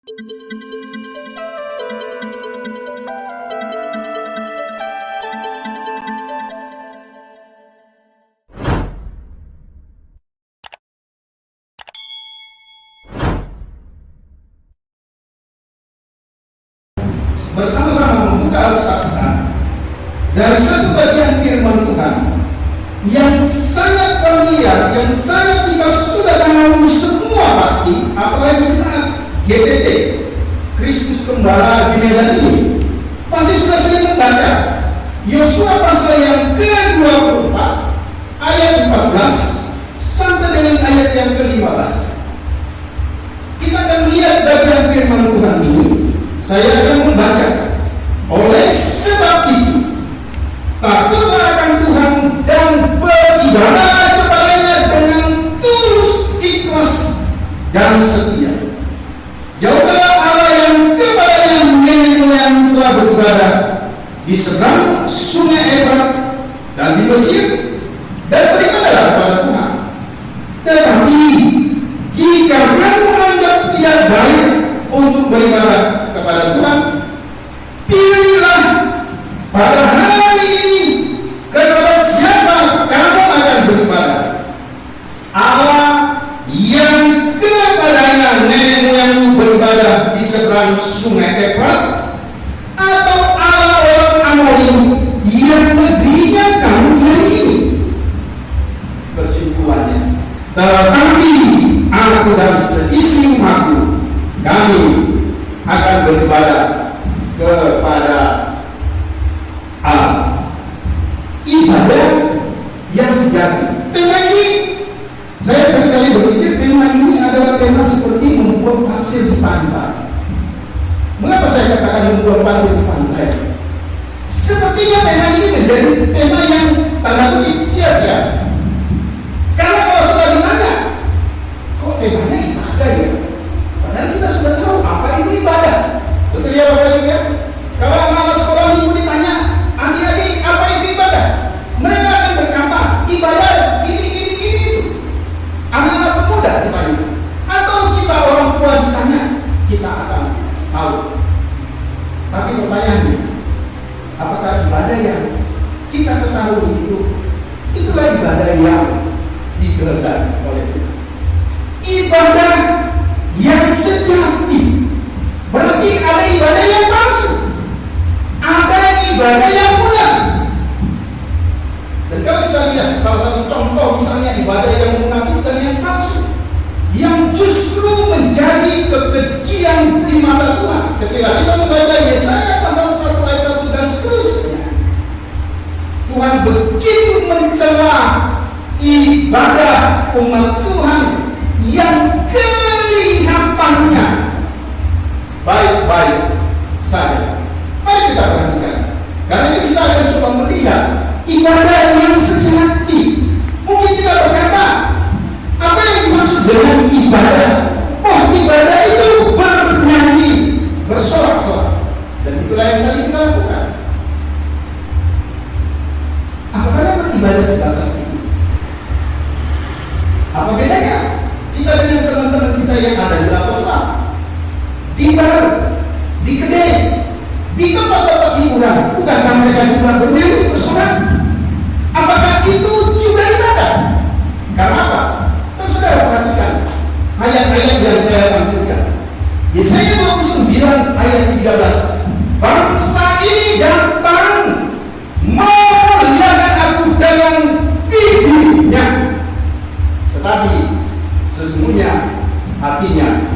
Bersama-sama membuka Alkitab kita dari satu bagian firman Tuhan yang sangat familiar, yang sangat kita sudah tahu semua pasti, apalagi saat GPT Kristus Gembala di Medan ini pasti sudah sering membaca Yosua pasal yang ke-24 ayat 14 sampai dengan ayat yang ke-15. Kita akan melihat bagian firman Tuhan ini. Saya akan membaca. Oleh sebab itu, takutlah akan Tuhan dan beribadah kepadanya dengan tulus, ikhlas, dan setia. Jauhkanlah Allah yang kepadanya nenek moyang telah beribadah di seberang sungai Efrat dan di Mesir, dan beribadahlah kepada Tuhan. Tetapi jika kamu anggap tidak baik untuk beribadah kepada Tuhan, pilihlah pada hari ini kepada siapa kamu akan beribadah. Allah yang kepadanya nenek moyangmu beribadah di seberang sungai Efrat, atau Allah orang Amori yang negerinya kamu hari ini. Kesimpulannya, tetapi aku dan seisi umatku, kami akan beribadah kepada Allah. Ibadah yang sejati. Tema ini, saya seringkali berpikir tema ini adalah tema seperti membuang pasir di pantai. Mengapa saya katakan membuang pasir di pantai? Sepertinya tema ini menjadi tema yang tanda kutip sia-sia. Karena kalau kita ditanya, kok temanya ibadah ya? Padahal kita sudah tahu apa itu ibadah. Betul ya Bapak Ibu ya? Kalau anak-anak sekolah minggu ditanya, adik-adik apa itu ibadah? Mereka akan berkata, ibadah ini itu. Anak-anak pemuda ditanya, atau kita orang tua ditanya, kita akan tahu. Tapi pertanyaannya, apakah ibadah yang kita ketahui itulah ibadah yang dikehendaki oleh Tuhan? Ibadah yang sejati. Berarti ada ibadah yang palsu, ada ibadah yang murni. Dan kalau kita lihat salah satu contoh misalnya ibadah yang munafik dan yang palsu, yang justru menjadi kekejian di mata Tuhan. Ketika kita membaca Yesaya pasal 1 ayat 1 dan seterusnya, Tuhan begitu mencela ibadah umat Tuhan yang kelihatannya baik-baik saja. Mari kita perhatikan. Karena itu kita akan coba melihat ibadah yang sejati. Mungkin kita berkata, apa yang dimaksud dengan ibadah? Oh, ibadah itu bernyanyi, bersorak-sorak. Dan itulah yang tadi kita lakukan. Apakah memang ibadah sebatas itu? Apa bedanya kita dengan teman-teman kita yang ada di Lakota, di bar, di kedai, di tempat-tempat hiburan? Bukankah mereka juga bernyanyi, bersorak? Apakah itu juga ibadah? Karena apa? Kan saudara perhatikan ayat-ayat yang saya tampilkan. Yesaya 29 ayat 13. Bangsa ini datang memuliakan aku dengan bibirnya, tetapi sesungguhnya hatinya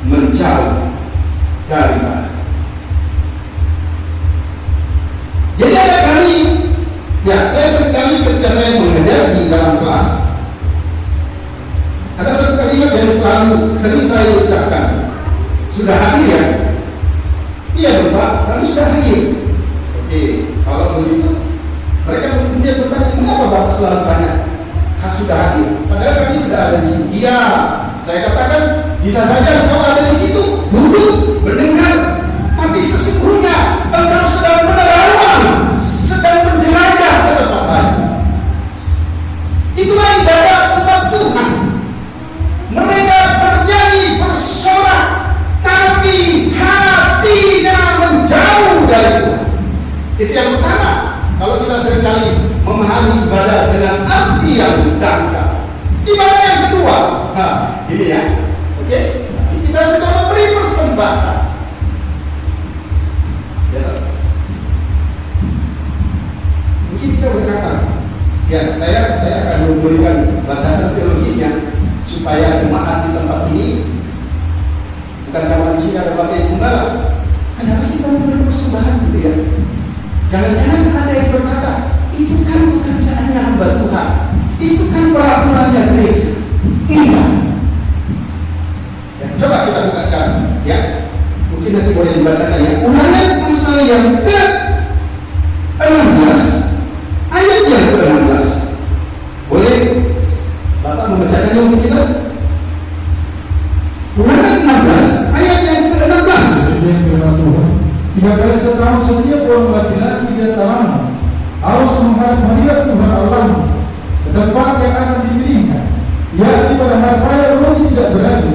menjauh daripada. Jadi ada kali, ya saya sekali ketika saya mengajar di dalam kelas, ada satu kalimat yang sering saya ucapkan. Sudah hadir ya? Iya Bapak, kami sudah hadir. Oke, kalau begitu mereka kemudian bertanya, mengapa Bapak selalu tanya sudah hadir? Padahal kami sudah ada di sini. Iya, saya katakan bisa saja engkau ada di situ, duduk, mendengar, tapi sesungguhnya engkau sedang menerawang, sedang menjelajah ke tempat lain. Itulah ibadah umat Tuhan. Mereka bernyanyi, bersorak, tapi Itu yang pertama. Kalau kita seringkali memahami ibadah dengan arti yang dangkal. Ibadah yang kedua, ini ya, oke? Kita sedang memberi persembahan. Ya. Mungkin kita berkata, ya saya akan memberikan batasan teologisnya supaya jemaat di tempat ini bukan karena di sini ada Bapak Ibu Gembala. Kenapa sih kita memberi persembahan gitu ya? Jangan-jangan ada yang berkata, itu kan pekerjaannya hamba Tuhan, itu kan peraturannya gereja. Enggak. Ya, coba kita buka sekarang, ya. Mungkin nanti boleh dibacakan ya. Ulangan pasal yang ke-16, ayat yang ke-16. Boleh Bapak membacakannya untuk kita? Ulangan 16, ayat yang ke-16. Tiga kali setahun setiap orang laki-laki di antaramu harus menghadap hadirat Tuhan Allahmu ke tempat yang akan dipilihkan, yakni pada hari raya roti tidak beragi,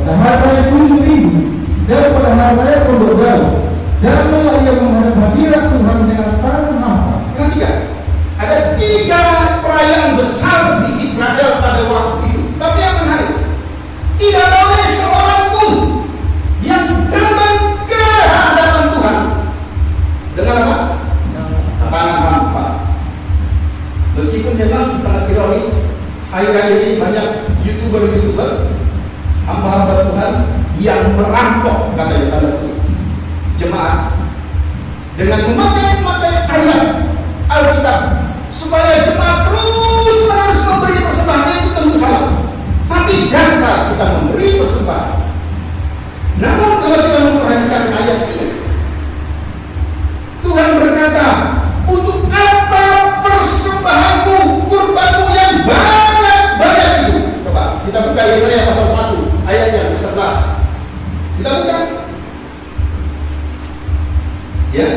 pada hari raya 7.000, dan pada hari raya pondok gaul. Janganlah ia menghadap hadirat Tuhan dengan tangan hampa. Perhatikan, ada 3 perayaan besar di Israel pada waktu itu. Tapi yang menarik, tidak boleh seorang pun yang datang ke hadapan Tuhan dengan apa? Tangan hampa. Meskipun memang sangat ironis, akhir-akhir ini banyak YouTuber hamba-hamba Tuhan yang merampok, katanya tanda kutip, jemaat dengan memakai ayat Alkitab supaya jemaat terus memberi persembahan. Itu tentu salah, tapi dasar kita memberi persembahan. Namun kalau kita memperhatikan ayat ini, Tuhan berkata, untuk apa persembahanmu, kurbanmu yang banyak itu? Coba kita buka Yesaya pasal 1 ayat yang ke-11. Kita buka ya,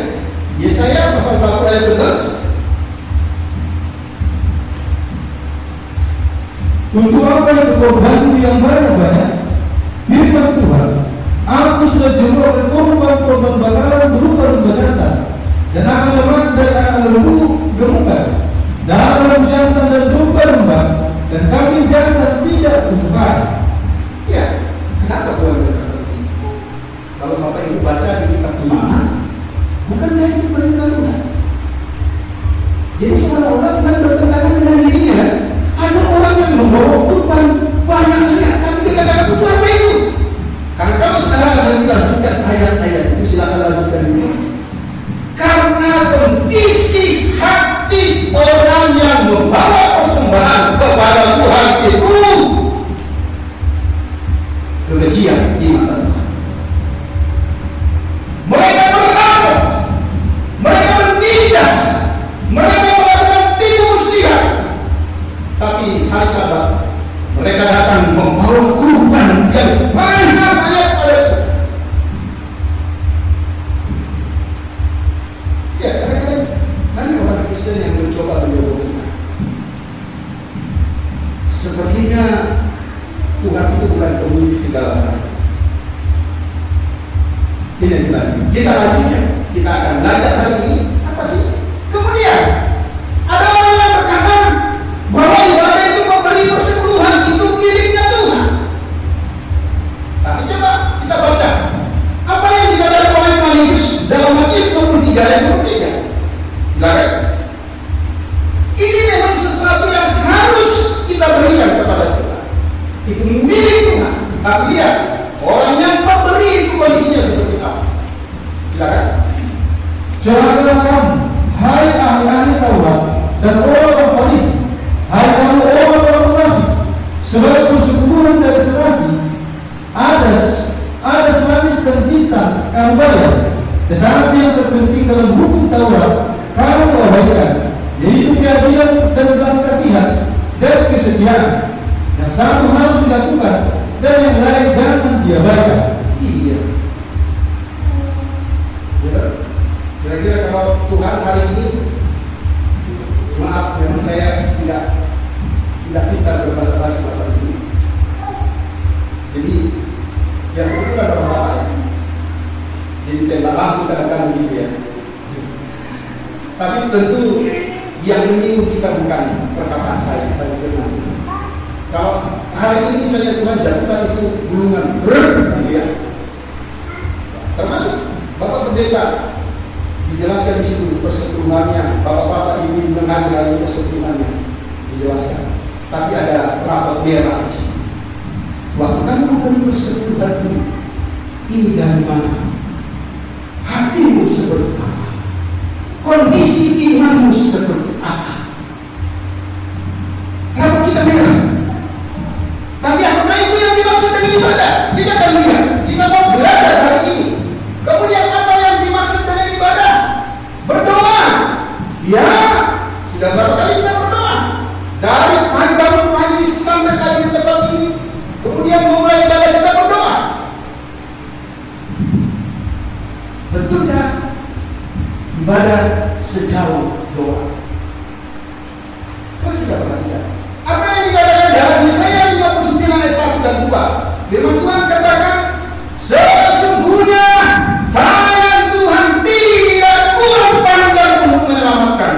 Yesaya pasal 1 ayat 11. Untuk apa itu korbanmu yang banyak-banyak? Firman Tuhan, aku sudah jemurkan korban bakaran berupa domba jantan, dan akan lemak dan akan lembu gemukkan, dalam jantan dan domba, dan kambing jantan tidak kusukai. Ya, kenapa Tuhan berkata begitu? Kalau Bapak Ibu baca di kitab Kemahan, bukankah itu perintah Tuhan? Jadi seolah-olah Tuhan bertentangan dengan dirinya. Ada orang yang membawa kurban banyak-banyak, tapi dia katakan itu apa itu? Karena kalau saudara akan lanjutkan ayat-ayat itu, silakan lanjutkan dulu. Karena kondisi hati orang yang membawa persembahan kepada Tuhan itu kebencian di mata Tuhan. Mereka merampok, mereka menindas, mereka melakukan tipu muslihat. Tapi hari Sabat mereka datang membawa kurban yang banyak pada Tuhan. Ya, kadang-kadang banyak orang Kristen yang mencoba menjauhkan. Sepertinya Tuhan itu bukan pemilik segala hal. Ini kita lanjutnya. Kita akan belajar hari ini apa sih? Kemudian ada orang yang berkata bahwa ibadah itu memberi persepuluhan itu miliknya Tuhan. Tapi coba kita baca apa yang dikatakan oleh Tuhan Yesus dalam Matius 23 ayat 23. Silakan. Ini memang sesuatu yang harus kita berikan kepada Tuhan. Itu milik Tuhan. Tapi lihat, orang yang memberi itu kondisinya seperti apa? Silakan. Celakalah kamu, hai ahli-ahli Taurat dan orang-orang Farisi, hai kamu orang-orang munafik, sebab persepuluhan dari serasi, adas manis dan cinta kamu bayar, tetapi yang terpenting dalam hukum Taurat kamu abaikan, yaitu keadilan dan belas kasihan dan kesetiaan. Yang satu harus dilakukan dan yang lain jangan diabaikan. Iya. Kira-kira kalau Tuhan hari ini, maaf, memang saya tidak pintar berbahasa-bahasa seperti ini. Jadi yang itu kan orang lain. Jadi tembak langsung kadang-kadang begitu ya. Tapi tentu yang menyinggung kita bukan perkataan saya, tapi firman Tuhan. Kalau hari ini misalnya Tuhan jatuhkan itu gulungan gitu ya, termasuk Bapak Pendeta dijelaskan di situ persetujuannya, bapak-bapak ini mengajar persetujuannya dijelaskan. Tapi ada rapot merah di sini. Waktu kamu memberi persetujuan ini dari mana? Hatimu seperti apa? Kondisi imanmu seperti apa? Rapot kita merah. Tapi apakah itu yang dimaksud dengan ibadah? Kita akan lihat. Kita mau belajar hari ini. Kemudian apa yang dimaksud dengan ibadah? Berdoa. Ya, sudah berapa kali kita berdoa? Dari pagi bangun pagi sampai tadi di tempat ini. Kemudian mulai ibadah kita berdoa. Betulkah ibadah sejauh doa? Kalau kita perhatikan, apa yang dikatakan dalam Yesaya 59 ayat 1 dan 2, firman Tuhan katakan, sesungguhnya tangan Tuhan tinggi dan kurang pandang untuk menyelamatkan,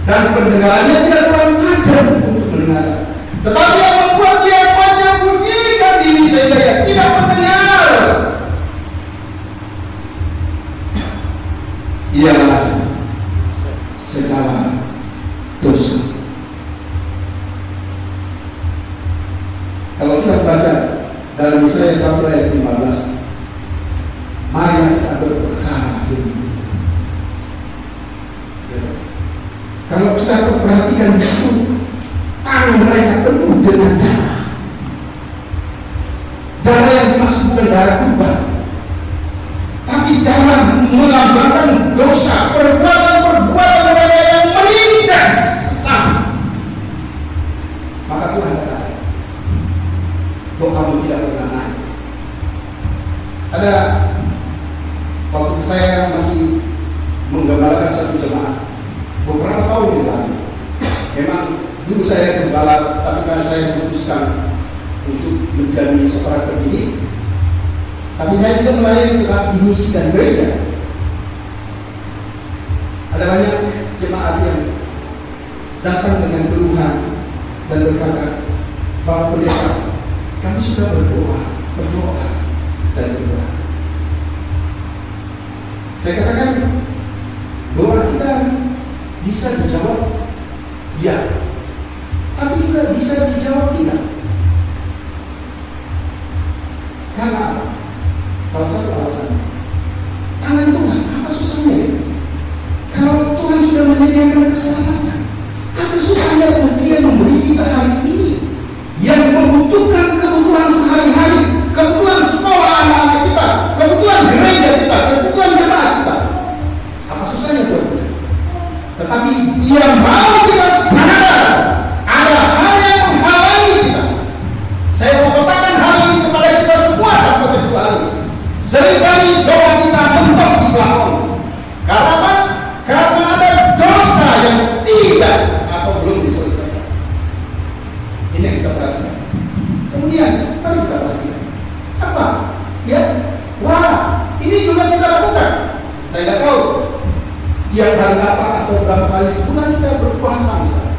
dan pendengarannya tidak kurang tajam untuk mendengar. Tetapi yang membuat dia panjang bunyikan diri saya tidak mendengar. Ialah segala dosa. Kalau kita baca dalam Yesaya 1 ayat 15, mari kita berperkara firman. Kalau kita perhatikan di situ, tangan mereka penuh dengan darah. Darah yang dimaksud bukan darah kurban, tapi darah melambangkan dosa, perbuatan mereka yang menindas sesama. Maka Tuhan katakan, doamu tidak pernah naik. Ada waktu saya masih menggembalakan satu jemaat beberapa tahun yang lalu. Memang dulu saya gembala, tapi kan saya memutuskan untuk menjadi seorang pendidik. Tapi saya juga melayani tetap di misi dan gereja. Ada banyak jemaat yang datang dengan keluhan dan berkata, Bapak Pendeta, kami sudah berdoa dan berdoa. Saya katakan, doa kita bisa dijawab ya, tapi juga bisa dijawab tidak. Karena apa? Salah satu alasannya, tangan Tuhan, apa susahnya? Kalau Tuhan sudah menyediakan keselamatan, apa susahnya buat Dia memberi kita hari ini yang membutuhkan kebutuhan sehari-hari, kebutuhan sekolah anak-anak kita, kebutuhan gereja kita, kebutuhan jemaat kita. Apa susahnya buat Dia? Tetapi Dia mau kita sadar ada hal yang menghalangi kita. Saya mau katakan hal ini kepada kita semua tanpa kecuali. Seringkali doa kita mentok di belakang. Karena apa? Karena ada dosa yang tidak atau belum diselesaikan. Ini yang kita perhatikan. Kemudian, mari kita perhatikan. Apa? Ya, wah, ini juga kita lakukan. Saya tidak tahu tiap hari apa atau berapa kali sebulan kita berpuasa misalnya.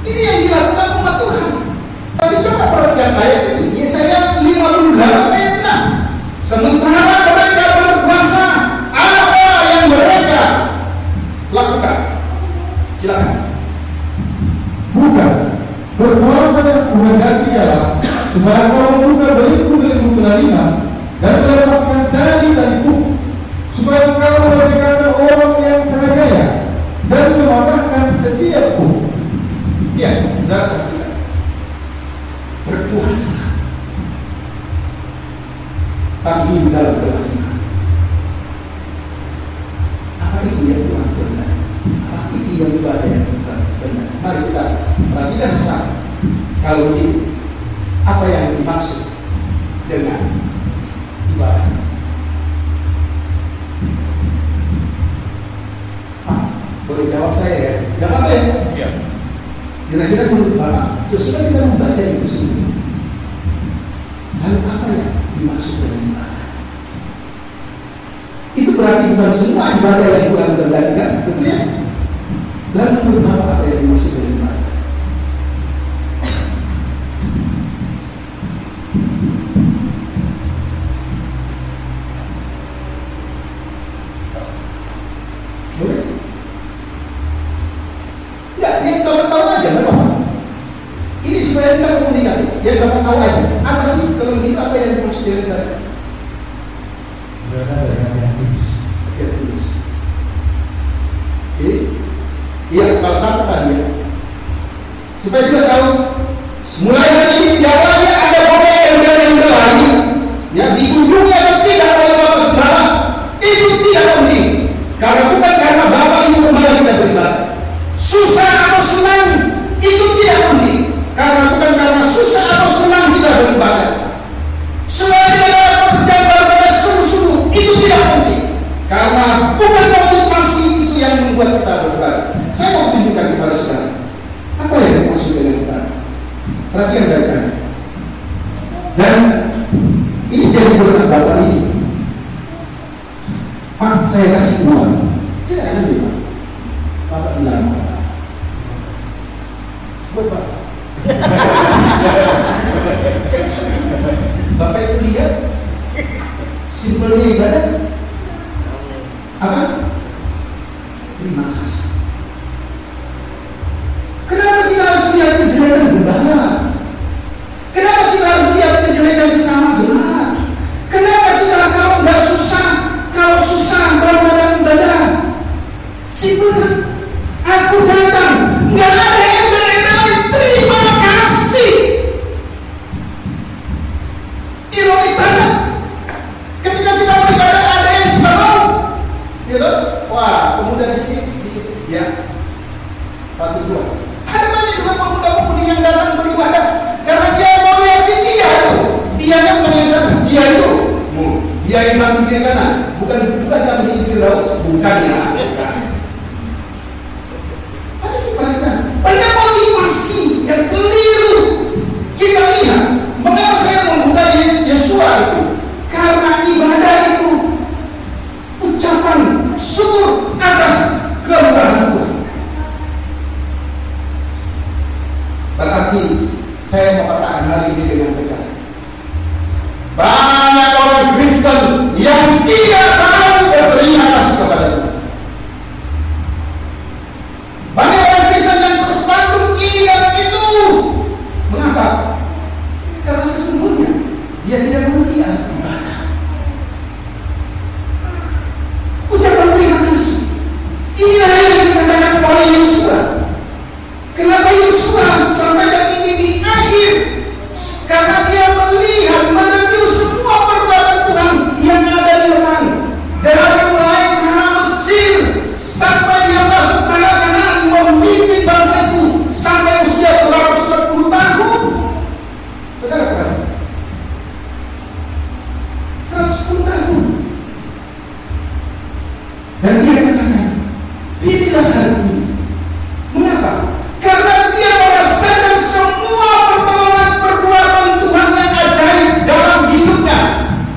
Ini yang dilakukan umat Tuhan. Tapi coba perhatikan ayat ini, Yesaya 58 ayat 6. Sementara mereka berpuasa, apa yang mereka lakukan? Silakan. Bukan berpuasa yang menghendaki ialah supaya kamu bukan berilmu iman dan melepaskan tali itu, supaya kamu merdekakan orang yang tergaya dan mematahkan setiap hukum. Ya, saudara, berpuasa tapi dalam keyakinan. Apa itu yang Tuhan benar? Apa itu yang ibadah yang Tuhan benar? Mari kita perhatikan sekarang. Kalau ini apa yang dimaksud dengan ibadah? Boleh jawab saya ya? Jangan apa ya? Iya. Kira-kira menurut Bapak, sesudah kita membaca itu semua, lalu apa yang dimaksud dengan ibadah? Itu berarti bukan semua ibadah yang Tuhan kendalikan, betul ya? Lalu menurut Bapak apa yang dimaksud dengan ibadah? Boleh? Ya, yang tahu aja, Bapak. Ini supaya kita komunikasi. Yang dapat tahu aja. Apa sih kalau begitu apa yang dimaksud dengan ibadah? Ibadah dari hati yang tulus. Iya, salah satu tadi ya. Supaya kita tahu, mulai hari ini tidak lagi ada budaya yang berlari, ya dikunjungi atau tidak oleh Bapak Gembala, itu tidak penting. Karena bukan karena Bapak ini kembali kita beribadah. Susah atau senang, itu tidak penting. Karena bukan karena susah atau senang kita beribadah. Supaya tidak ada pekerjaan daripada sungguh-sungguh, itu tidak penting. Karena bukan motivasi itu yang membuat kita beribadah. Saya mau tunjukkan kepada saudara apa yang dimaksud dengan ibadah. Perhatian baik-baik. Dan ini jadi berat Bapak ini. Pak, saya kasih uang. Saya akan bilang, Bapak bilang, buat Bapak. Bapak itu lihat simpelnya ibadah apa? Terima kasih. Kenapa kita harus lihat kejelekan gembala? Kenapa kita harus lihat kejelekan sesama jemaat? Kenapa kita kalau nggak susah, kalau susah baru datang ibadah? Simpel kan? Aku datang, nggak ada yang lain. Terima kasih. Ironis banget. Ketika kita beribadah ada yang kita mau, gitu? Wah, pemuda di sini, ya, 1-2. Ada banyak juga pemuda-pemudi yang datang beribadah karena dia mau lihat dia itu. Dia yang bukan yang sana, dia itu. Dia yang samping kiri kanan, bukan kami ini Firdaus, bukan ya. Ada perhatian, banyak motivasi yang keliru. Kita lihat mengapa saya membuka Yesua itu, karena ibadah itu ucapan syukur atas kemurahan Tuhan. Berarti saya mau katakan hari ini dengan tegas, banyak orang Kristen yang tidak tahu berterima kasih kepada Tuhan. Banyak orang Kristen yang tersandung ingat itu. Mengapa? Karena sesungguhnya dia tidak mengerti arti ibadah. Ucapan terima kasih inilah yang dikatakan oleh Yosua. Kenapa Yosua sampaikan ini di akhir? Karena dia melihat menentu semua perbuatan Tuhan yang ada di depan. Dari mulai tanah Mesir sampai dia masuk tanah Kanaan memimpin bangsa itu sampai usia 110 tahun. Saudara perhatikan, 110 tahun. Dan dia katakan, pilihlah hari ini. Mengapa? Karena dia merasakan semua perbuatan Tuhan yang ajaib dalam hidupnya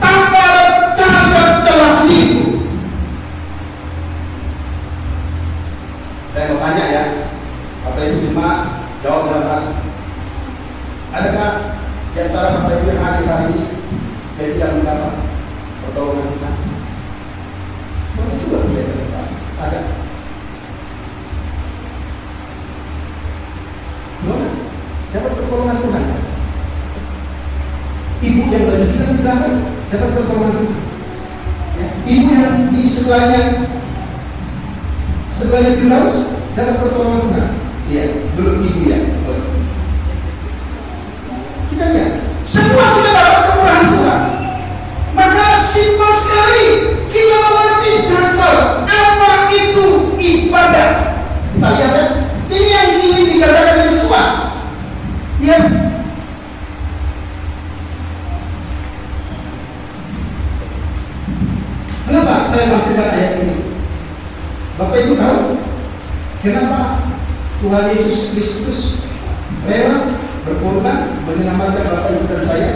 tanpa ada cacat celah sedikit. Saya mau tanya ya, Bapak Ibu jemaat, jawab berapa? Adakah di antara Bapak Ibu yang hadir hari ini yang tidak mendapat pertolongan Tuhan? Mana juga tidak mendapat? Ada? Dapat pertolongan Tuhan. Ibu yang baju hitam di belakang dapat pertolongan Tuhan. Ya. Ibu yang di sebelahnya Firdaus dapat pertolongan Tuhan. Iya, belum ibu ya. Kita lihat, semua kita dapat kemurahan Tuhan. Maka simpel sekali kita mengerti dasar apa itu ibadah. Kita lihat ya, ini yang ingin dikatakan Yosua. Ya. Kenapa saya mampirkan ayat ini? Bapak Ibu tahu kenapa Tuhan Yesus Kristus rela berkorban menyelamatkan Bapak Ibu dan saya?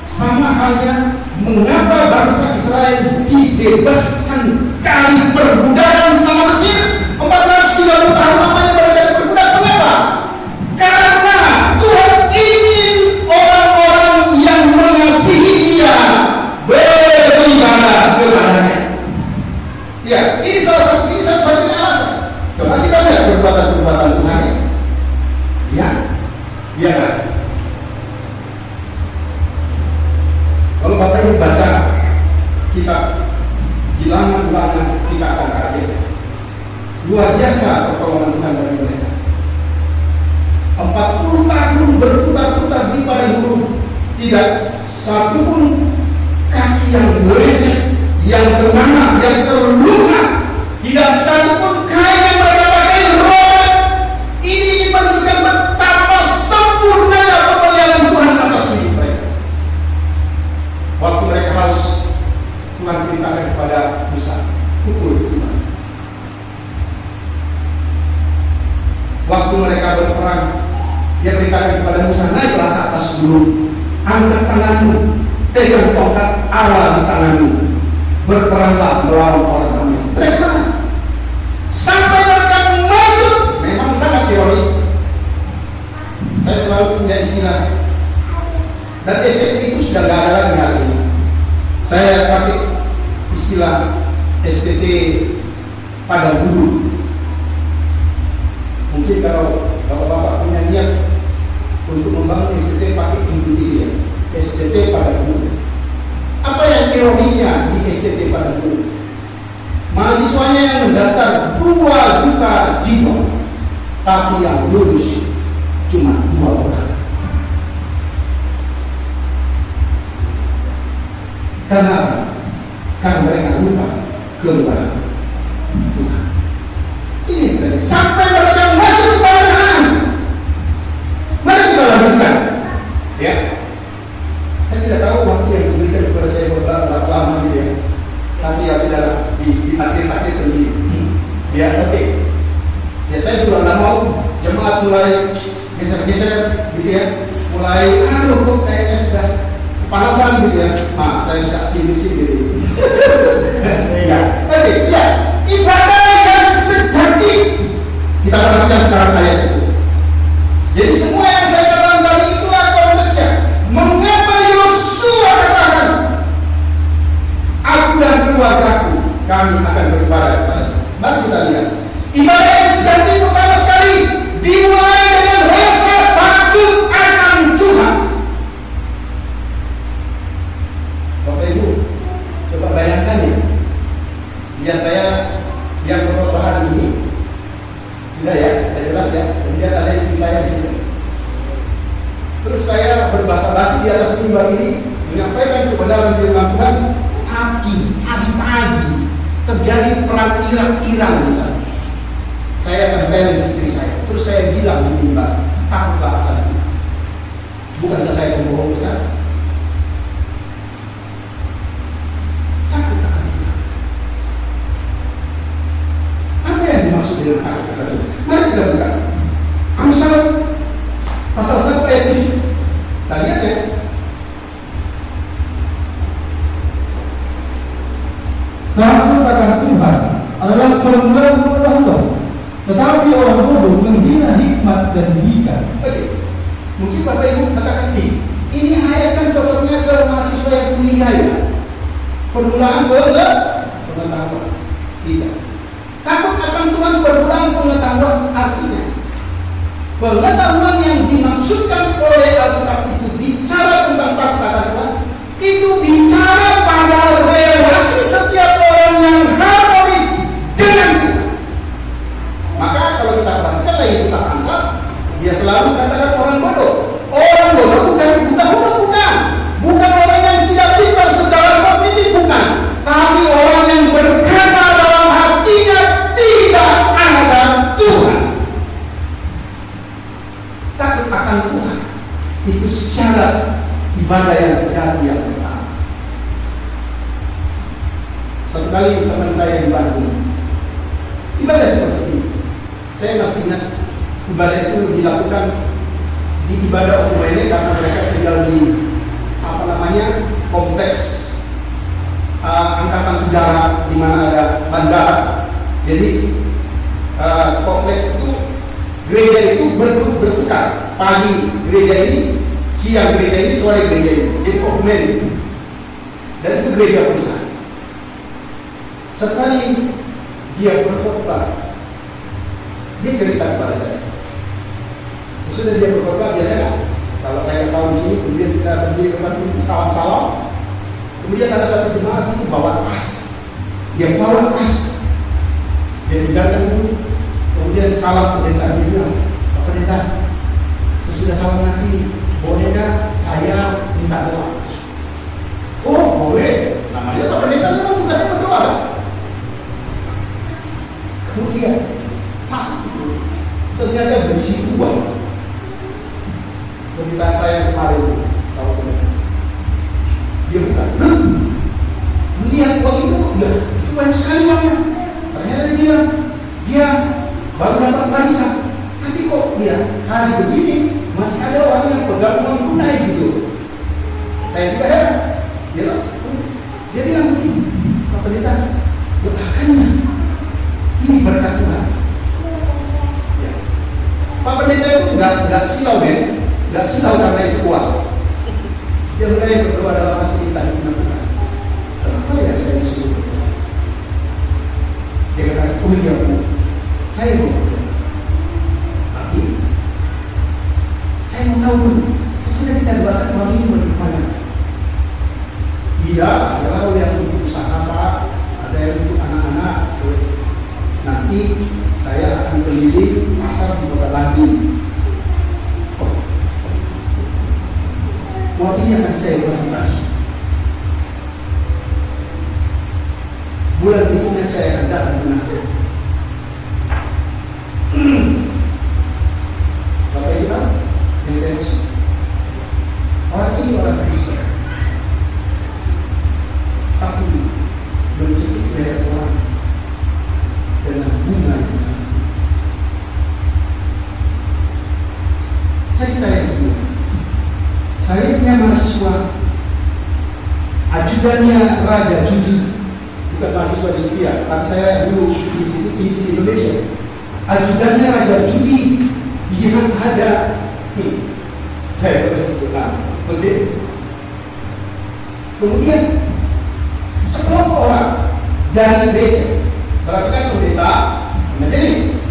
Sama halnya mengapa bangsa Israel Israel dibebaskan dari perbudakan tanah Mesir 430 tahun lamanya mereka berbudak. Mengapa? Karena Tuhan ingin orang-orang yang mengasihi Dia beribadah kepadanya. Ya, ini satu-satunya alasan. Coba kita lihat perbuatan-perbuatan Tuhan. Ya, ya kan? Kalau Bapak Ibu baca kitab Bilangan-Bilangan, kita akan kaget. Luar biasa pertolongan Tuhan bagi mereka. 40 tahun berputar-putar di padang gurun, tidak satu pun kaki yang lecet, yang termana, yang terluka, tidak satu pun kain yang mereka pakai robek. Ini menunjukkan betapa sempurnanya pemeliharaan Tuhan atas hidup mereka. Waktu mereka haus, Tuhan perintahkan kepada Musa, pukul Tuhan. Waktu mereka berperang, Dia perintahkan kepada Musa, naiklah ke atas gunung, angkat tanganmu, pegang tongkat Allah di tanganmu, berperanglah melawan orang ramai. Mereka mana? Sampai mereka masuk, memang sangat ironis. Saya selalu punya istilah, dan STT itu sudah gak ada lagi hari ini. Saya pakai istilah STT pada guru. Mungkin kalau Bapak punya niat untuk membangun STT, pakai judul ini ya, STT pada guru. Apa yang ironisnya di STT pada guru? Mahasiswanya yang mendaftar 2 juta jiwa, tapi yang lulus cuma 2 orang. Karena apa? Karena mereka lupa keluar Tuhan. Ini berarti sampai mereka masuk ke Kanaan, mereka lanjutkan. Ya, saya tidak tahu waktu yang diberikan kepada saya berapa lama gitu ya. Tapi ya sudah ditaksir sendiri. Ya, oke. Ya saya juga nggak mau jemaat mulai geser-geser gitu ya, mulai kok kayaknya sudah kepanasan gitu ya. Nah, saya sudah sini-sini gitu. Ya, oke. Ya, ibadah yang sejati kita perhatikan secara ayat itu. Jadi semua yang saya katakan tadi itulah konteksnya. Mengapa Yosua katakan, aku dan keluargaku kami akan beribadah kepada. Mari kita lihat. Ibadah yang sejati pertama sekali dimulai dengan rasa takut akan Tuhan. Bapak Ibu, coba bayangkan ya. Lihat saya yang berfoto hari ini, sudah ya, sudah jelas ya. Kemudian ada istri saya di sini. Terus saya berbahasa-basi di atas mimbar ini menyampaikan kebenaran firman Tuhan. Tapi tadi pagi terjadi perang Irak-Iran misalnya. Saya tempelin istri saya. Terus saya bilang di mimbar, takutlah akan Tuhan. Bukankah saya pembohong besar? Takut akan Tuhan. Apa yang dimaksud dengan takut akan Tuhan? Mari kita buka Amsal pasal 1 ayat 7. Kita lihat ya. Takut akan Tuhan adalah permulaan pengetahuan, tetapi orang bodoh menghina hikmat dan didikan. Oke. Mungkin Bapak Ibu katakan ini ayat kan cocoknya ke mahasiswa yang kuliah ya. Permulaan pengetahuan. Tidak. Takut akan Tuhan permulaan pengetahuan artinya pengetahuan yang dimaksudkan oleh Alkitab itu bicara tentang takut akan Tuhan, itu bicara pada relasi setiap orang yang harmonis dengan Tuhan. Maka kalau kita perhatikan lagi kitab Amsal, dia selalu katakan orang bodoh. Orang bodoh bukan buta huruf, bukan orang yang tidak pintar secara kognitif, bukan, tapi orang yang berkata dalam hatinya tidak ada Tuhan. Takut akan Tuhan itu syarat ibadah yang sejati yang pertama. Satu kali teman saya di Bandung, ibadah seperti ini. Saya masih ingat ibadah itu dilakukan di ibadah umum ini karena mereka tinggal di kompleks pagi gereja ini, siang gereja ini, sore gereja ini. Jadi komen. Dan itu gereja besar. Sekali dia berkhotbah, dia cerita kepada saya. Sesudah dia berkhotbah, biasanya kalau saya tahu di sini, kemudian kita berdiri depan salam-salam. Kemudian ada satu jemaat itu bawa tas. Dia bawa tas. Dia tinggalkan dulu. Kemudian salam pendeta, dia bilang, Pak Pendeta, sesudah salam nanti, bolehkah saya minta doa? Oh, boleh. Namanya Pak Pendeta memang tugasnya berdoa kan? Kemudian tas itu ternyata berisi uang. Pendeta saya kemarin, tahu pendeta, dia buka, melihat uang itu, udah, itu banyak sekali uangnya. Ternyata dia bilang, dia baru dapat warisan, tapi kok dia hari begini masih ada orang yang pegang uang tunai gitu. Saya juga heran. Dia bilang begini, Pak Pendeta, doakannya, ini berkat Tuhan. Ya. Pak Pendeta itu nggak silau men. Gak silau karena itu kuat. Dia mulai berdoa dalam hati, minta hikmat. Kenapa ya saya disuruh berdoa? Dia kata, oh iya Bu, saya mau berdoa. Tapi saya mau tahu dulu, sesudah kita doakan uang ini mau kemana? Iya, adalah yang untuk usaha Pak, ada yang untuk anak-anak. Nanti saya akan keliling pasar di Kota Bandung. Uang ini akan saya bagi-bagi. Bulan berikutnya saya akan datang menanti. Bapak Ibu tahu yang saya maksud? Orang ini orang Kristen, tapi mencekik leher orang dengan bunga yang sangat tinggi. Cerita yang kedua. Saya punya mahasiswa, ajudannya Raja Judi, bukan mahasiswa di Setia, tapi saya dulu di Indonesia. Ajudannya Raja Judi yang ada, saya bisa sebut nama, oke. Kemudian sekelompok orang dari gereja, perhatikan pendeta, majelis.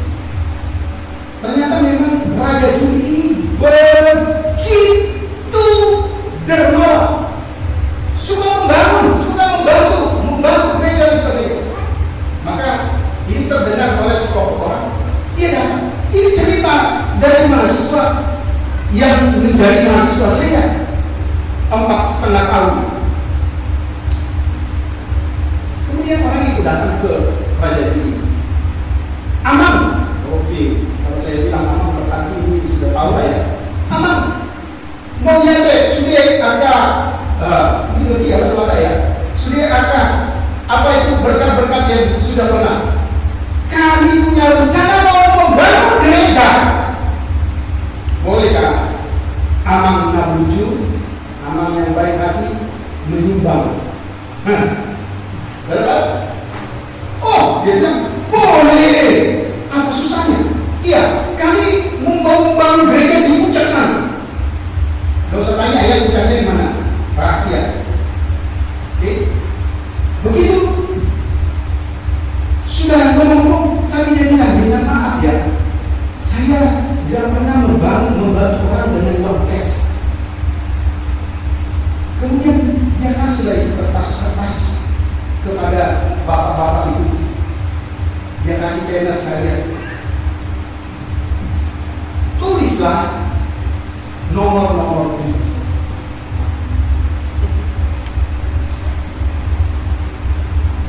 Ternyata memang Raja Judi ini begitu dermawan, suka membangun, suka membantu gereja dan sebagainya. Maka ini terdengar oleh sekelompok orang. Dia datang. Ini cerita dari mahasiswa yang menjadi mahasiswa saya 4,5 tahun. Kemudian orang itu datang ke Raja ini. Amang, oke. Kalau saya bilang Amang berarti ini sudah tahu ya. Amang, mau nyate sudah agak ini ngerti ya bahasa Mata ya. Sudah agak apa itu berkat-berkat yang sudah pernah. Kami punya rencana mau membangun gereja. Bolehkah Amang Nabuju, Amang yang baik hati menyumbang? Berapa? Oh, dia bilang boleh. Apa susahnya? Iya, kami membangun gereja di puncak sana. Gak usah tanya ya puncaknya di mana, rahasia. Oke, begitu. Sudah ngomong, tapi dia bilang minta maaf ya, saya tidak pernah membantu orang dengan uang cash. Kemudian dia kasih lagi kertas-kertas kepada bapak-bapak itu. Dia kasih pena sekalian. Tulislah nomor-nomor ini.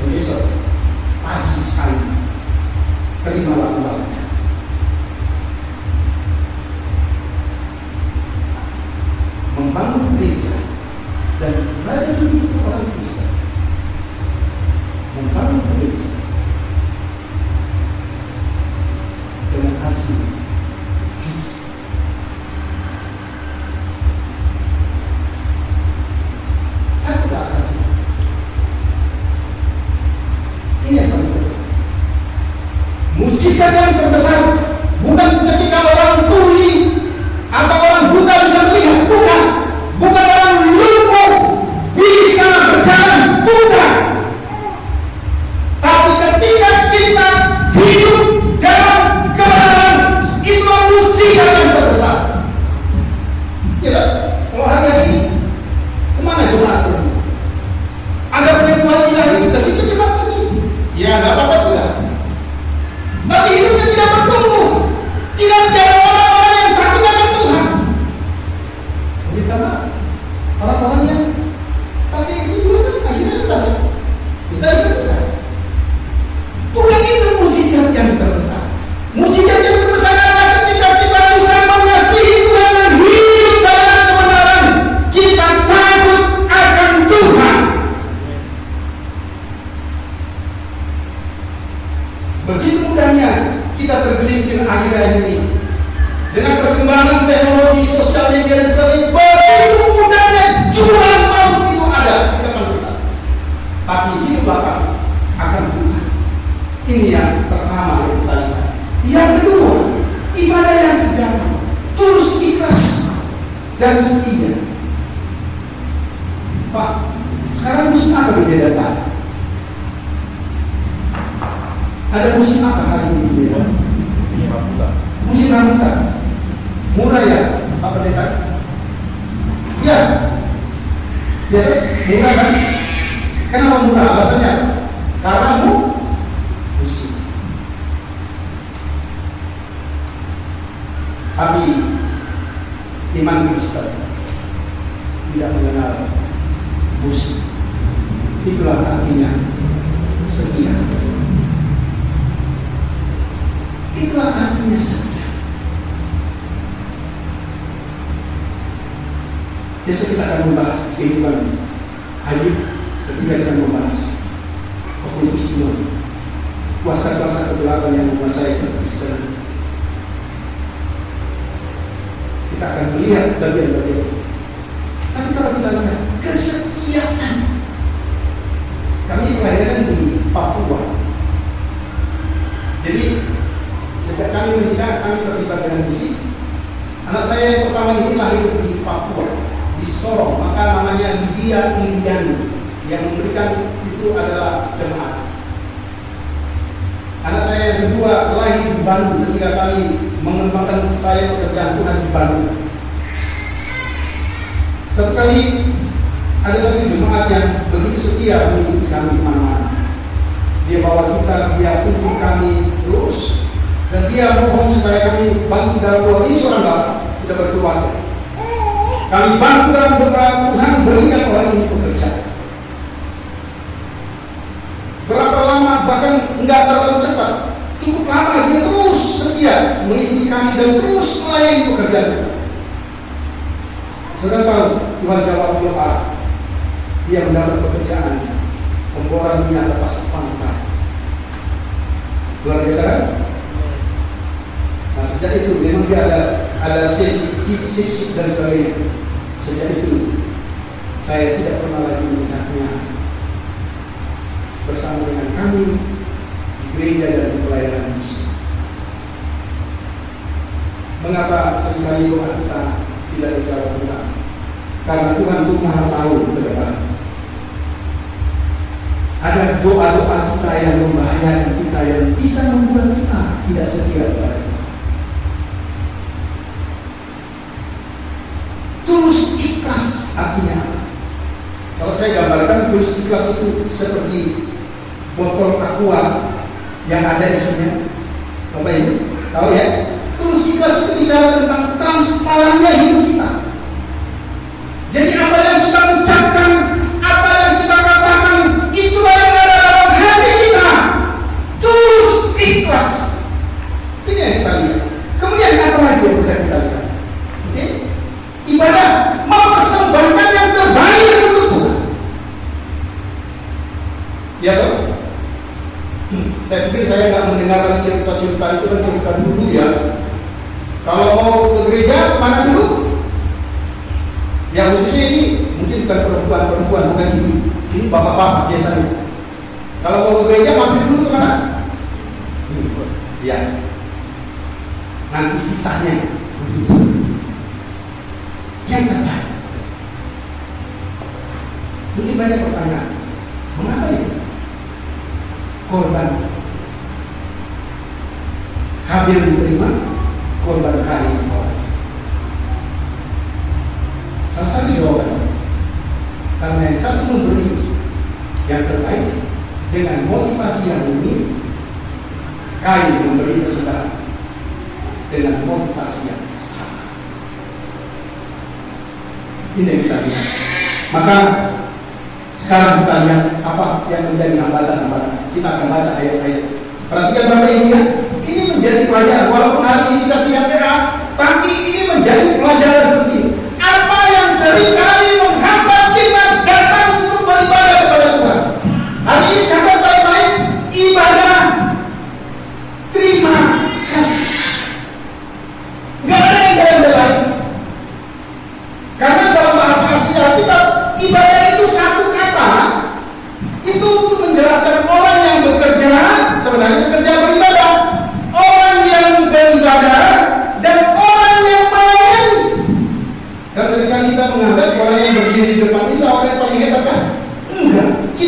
Besok pagi sekali terimalah uangnya. Membangun gereja dan Raja Judi itu orang Kristen. Membangun gereja dengan hasil judi. Ini yang paling penting. Musisi yang terbesar bukan ketika orang tuli atau akhir-akhir ini, dengan perkembangan teknologi sosial media dan sebagainya, begitu mudahnya jurang maut itu ada di depan kita. Tapi hidup Bapak akan Tuhan. Ini yang pertama yang kita lihat. Yang kedua, ibadah yang sejati, tulus, ikhlas, dan setia. Pak, sekarang musim apa di Medan, Pak? Ada musim apa hari ini di Medan? Musim rambutan. Murah ya, Pak Pendeta? Ya, ya, murah kan? Kenapa murah? Alasannya karena musim. Tapi iman Kristen tidak mengenal musim. Itulah artinya setia. Itulah artinya setia. Besok kita akan membahas kehidupan Ayub ketika kita membahas okkultisme, kuasa-kuasa kegelapan yang menguasai kekristenan. Kita akan melihat bagian-bagian. Tapi kalau kita lihat kesetiaan, kami kelahiran di Papua. Jadi sejak kami menikah, kami terlibat dengan misi. Anak saya yang pertama ini lahir di Papua, di Sorong, maka namanya Lydia Indiani. Yang memberikan itu adalah jemaat. Anak saya yang kedua lahir di Bandung ketika kami mengembangkan saya pekerjaan Tuhan di Bandung. Satu kali ada satu jemaat yang begitu setia mengikuti kami kemana-mana. Dia bawa kita, dia tuntun kami terus, dan dia mohon supaya kami bantu dalam doa. Ini seorang bapak sudah berkeluarga. Kami bantu dalam doa, Tuhan berikan orang ini pekerjaan. Berapa lama, bahkan enggak terlalu cepat, cukup lama dia terus setia mengikuti kami dan terus melayani pekerjaan kita. Saudara tahu, Tuhan jawab doa. Dia mendapat pekerjaan pemboran minyak lepas pantai. Luar biasa kan? Nah, sejak itu memang dia ada sip dan sebagainya. Sejak itu saya tidak pernah lagi melihatnya bersama dengan kami di gereja dan di pelayanan Yesus. Mengapa seringkali doa kita tidak dijawab Tuhan? Karena Tuhan itu Maha tahu ke depan. Ada doa-doa kita yang membahayakan kita, yang bisa membuat kita tidak setia kepada Tuhan. Tulus ikhlas artinya apa? Kalau saya gambarkan, tulus ikhlas itu seperti botol aqua yang ada isinya. Bapak Ibu tahu ya? Tulus ikhlas itu bicara tentang transparannya hidup kita. Jadi apa yang kita ucapkan, apa yang kita katakan, itulah yang ada dalam hati kita. Tulus ikhlas. Ini yang kita lihat. Kemudian apa lagi yang bisa kita lihat? Oke? Ibadah mempersembahkan yang terbaik untuk Tuhan. Ya toh? Saya pikir saya nggak mendengarkan cerita-cerita itu kan cerita dulu ya. Kalau mau ke gereja mana dulu? Ya khususnya ini mungkin bukan perempuan-perempuan, bukan ibu. Ini bapak-bapak biasanya. Kalau mau ke gereja mampir dulu ke mana? Ya. Nanti sisanya yang terbaik. Mungkin banyak pertanyaan. Mengapa itu? Korban Habil diterima, korban Kain ditolak. Salah satu jawaban, karena yang satu memberi yang terbaik dengan motivasi yang unik, Kain memberi persembahan dengan motivasi yang sama. Ini yang kita lihat. Maka sekarang kita lihat apa yang menjadi hambatan-hambatan. Kita akan baca ayat-ayat. Perhatikan Bapak Ibu ya, ini menjadi pelajaran. Walaupun hari ini kita tidak merah, tapi ini menjadi pelajaran penting. Apa yang seringkali menghambat kita datang untuk beribadah kepada Tuhan. Hari ini catat baik-baik, ibadah terima kasih.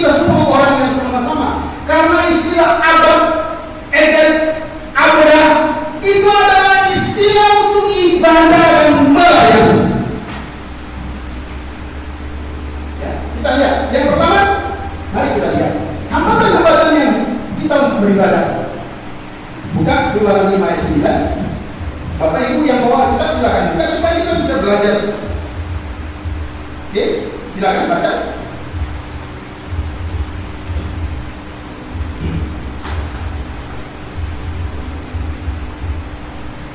kita semua orang yang sama-sama. Karena istilah abad, edek, abda itu adalah istilah untuk ibadah dan melayani. Ya, kita lihat. Yang pertama, mari kita lihat hambatan-hambatan yang kita untuk beribadah. Buka Keluaran 5 ayat 9. Bapak Ibu yang bawa kitab silakan buka supaya kita bisa belajar. Oke, silakan baca.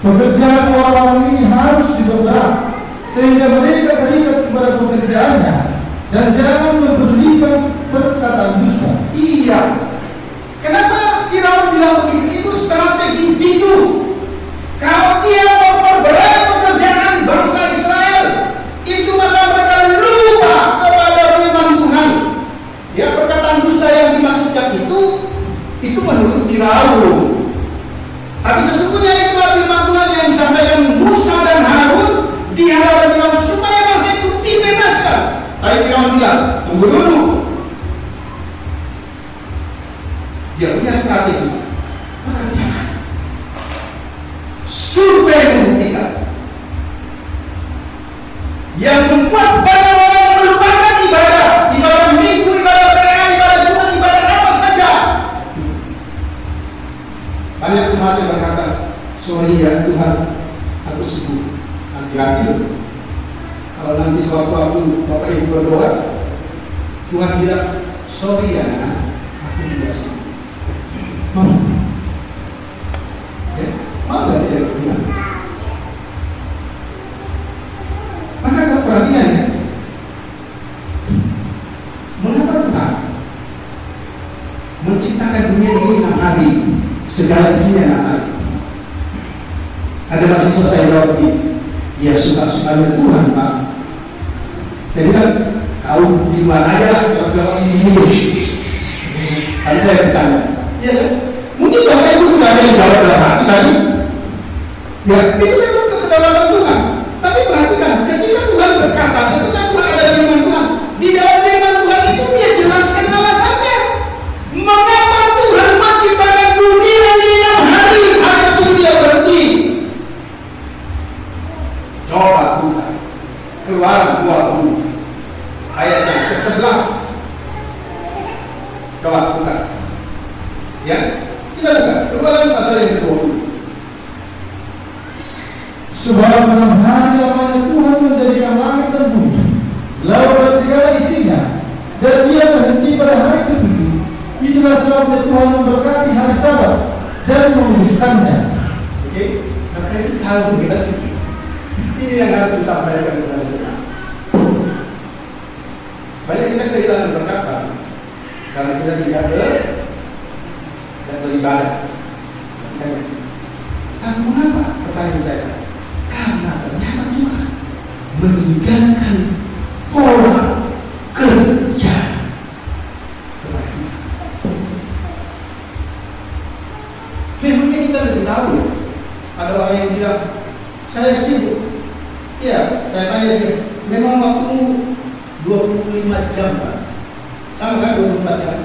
Pekerjaan orang-orang ini harus didobrak sehingga mereka terikat kepada pekerjaannya dan jangan memperdulikan perkataan dusta. Iya. Kenapa Firaun bilang begitu? Itu strategi jitu. Kalau dia memperberat pekerjaan bangsa Israel, itu maka mereka lupa kepada firman Tuhan. Ya, perkataan dusta yang dimaksudkan itu menurut Firaun. Tapi sesungguhnya itulah firman Tuhan yang disampaikan Musa dan Harun di hadapan Firaun supaya bangsa itu dibebaskan. Tapi Firaun bilang, tunggu dulu. Dia punya strategi pekerjaan. Survei membuktikan yang membuat banyak orang melupakan ibadah minggu, ibadah PA, ibadah Jumat, ibadah apa saja. Banyak teman yang berkata, sorry ya Tuhan, aku sibuk. Hati-hati loh. Kalau nanti sewaktu-waktu Bapak Ibu berdoa, Tuhan bilang, sorry ya, aku tidak sibuk. Mana dia bilang? Maka kau perhatian ya, mengapa Tuhan menciptakan dunia ini 6 hari, segala isinya 6 hari? Ada mahasiswa saya jawab begini, ya suka-sukanya Tuhan Pak. Saya bilang, kau di mana aja lah kalau ini. Tadi saya bercanda. Ya, mungkin Bapak Ibu tidak ada yang jawab dalam hati tadi. Ya, itu memang kedaulatan Tuhan. Tapi perhatikan, ketika Tuhan berkata, ketika Tuhan ada firman Tuhan, di dalam firman Tuhan itu dia jelaskan alasannya. Mengapa Tuhan menciptakan dunia di 6 hari, hari itu dia berhenti. Coba Tuhan, Keluaran 20 ayat yang ke-11. Coba buka. Ya, kita buka Keluaran pasal yang ke-20. Sebab 6 hari lamanya Tuhan menjadikan langit dan bumi, laut dan segala isinya, dan Dia berhenti pada hari ke-7. Itulah sebabnya Tuhan memberkati hari Sabat dan menguduskannya. Oke, maka itu tahu kita sih. Ini yang harus disampaikan kepada kita. Banyak kita kehilangan berkat karena kita tidak beribadah. Tapi mengapa? Pertanyaan saya. Karena ternyata Tuhan meninggalkan pola kerja kepada kita. Memangnya kita lebih tahu ya? Ada orang yang bilang, saya sibuk. Ya, saya tanya dia, memang waktumu 25 jam Pak? Sama kan 24 jam?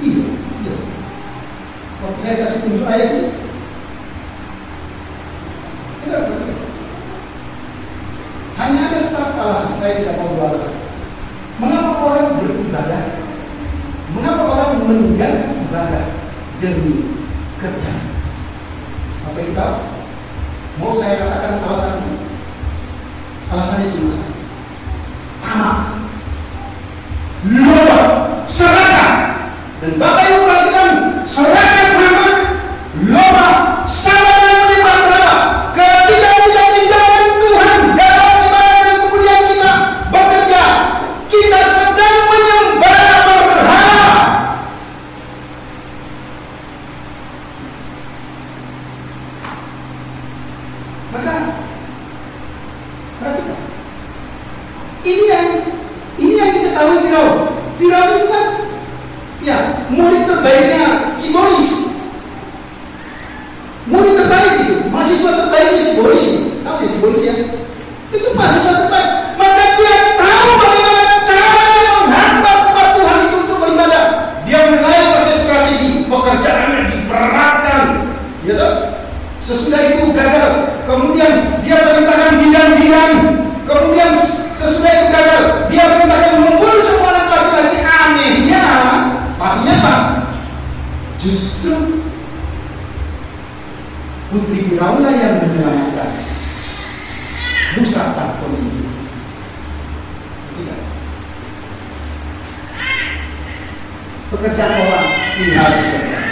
Iya. Waktu saya kasih tunjuk ayat itu, hanya ada satu alasan, saya tidak mau beralasan. Mengapa orang beribadah? Mengapa orang meninggalkan ibadah demi kerja? Apa yang tahu? Mau saya katakan alasannya? Alasannya cuma satu. Tamak, loba, serakah. Dan Bapak Ibu perhatikan, serakah, tamak, loba, sama dengan menyembah berhala. Ketika kita tinggalkan Tuhan dalam ibadah dan kemudian kita bekerja, kita sedang menyembah berhala. Maka perhatikan, ini yang diketahui Firaun. Firaun itu kan, ya, murid terbaiknya si Boris. Murid terbaik itu, mahasiswa terbaik si Boris. Tahu ya si Boris ya? Itu mahasiswa terbaik. Maka dia tahu bagaimana cara menghambat Tidak. Pekerjaan orang ini harus dikerjakan.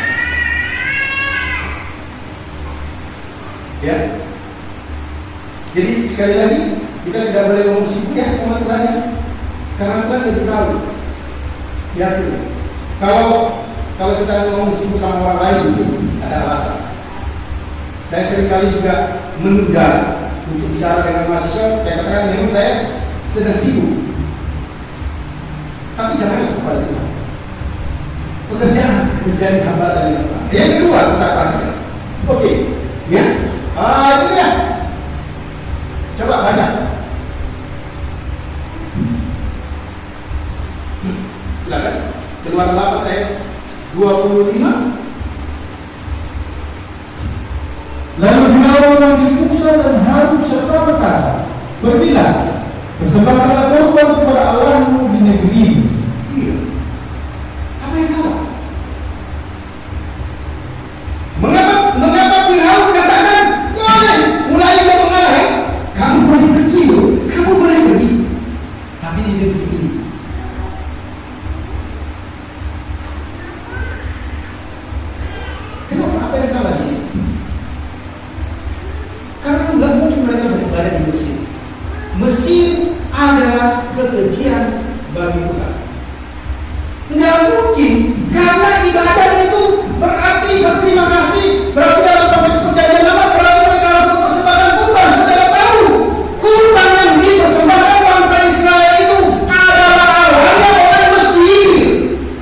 Ya. Jadi sekali lagi kita tidak boleh ngomong sibuk ya sama Tuhan ya. Karena Tuhan lebih tahu. Ya itu. Kalau kita ngomong sibuk sama orang lain mungkin ada alasan. Saya seringkali juga menunda untuk bicara dengan mahasiswa. Saya katakan memang saya sedang sibuk. Tapi janganlah kepada Tuhan. Pekerjaan menjadi hambatan yang Tuhan. Yang kedua kita perhatikan. Oke, ya. Itu ya. Coba baca. Silakan. Keluaran 8 ayat 25. Lalu beliau memanggil Musa dan Harun serta berkata, "Pergilah, persembahkanlah korban kepada Allahmu di negeri ini." Iya. Apa yang salah? Mengapa Firaun katakan, boleh, mulai dia mengalah, kamu boleh pergi loh, kamu boleh pergi. Tapi di negeri ini. Kenapa? Apa yang salah di sini? Karena nggak mungkin mereka beribadah di Mesir. Mesir adalah kekejian bagi Tuhan. Nggak mungkin, karena ibadah itu berarti berterima kasih. Berarti dalam konteks perjanjian lama berarti mereka harus mempersembahkan kurban. Saudara tahu, kurban yang dipersembahkan bangsa Israel itu adalah awalnya orang Mesir.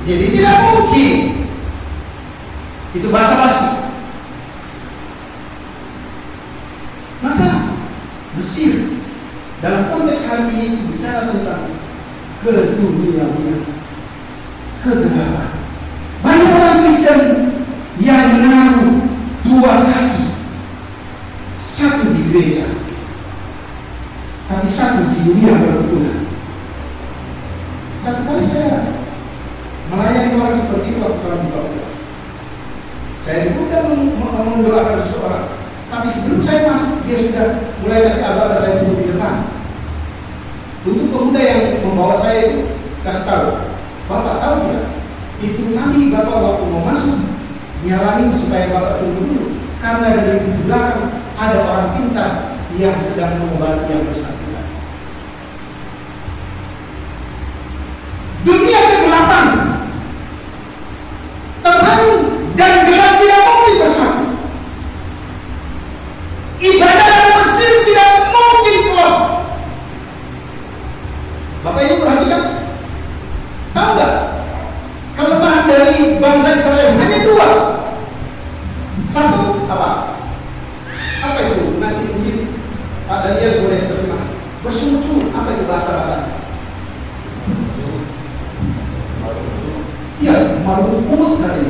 Jadi tidak mungkin. Itu basa-basi. Maka Mesir dalam konteks hari ini bicara tentang keduniawian, kegelapan. Banyak orang Kristen yang menaruh dua kaki, satu di gereja, tapi satu di dunia berguna. Satu kali saya melayani orang seperti itu waktu orang di Papua. Saya diundang mendoakan seseorang. Tapi sebelum saya masuk, dia sudah mulai kasih abad saya duduk di depan. Untuk pemuda yang membawa saya itu kasih tahu, Bapak tahu ya, itu nanti Bapak waktu mau masuk, nyalain supaya Bapak tunggu dulu. Karena dari di belakang ada orang pintar yang sedang mengobati yang bersangkutan. Dunia kegelapan, terang dan gelap tidak mungkin bersatu. Ibadah dalam Mesir tidak mungkin klop. Bapak Ibu perhatikan, tahu nggak? Kelemahan dari bangsa Israel hanya dua. Satu apa? Apa itu? Nanti mungkin Pak Daniel boleh terjemah. Bersungut-sungut, apa itu bahasa Batak? Iya, marut tadi.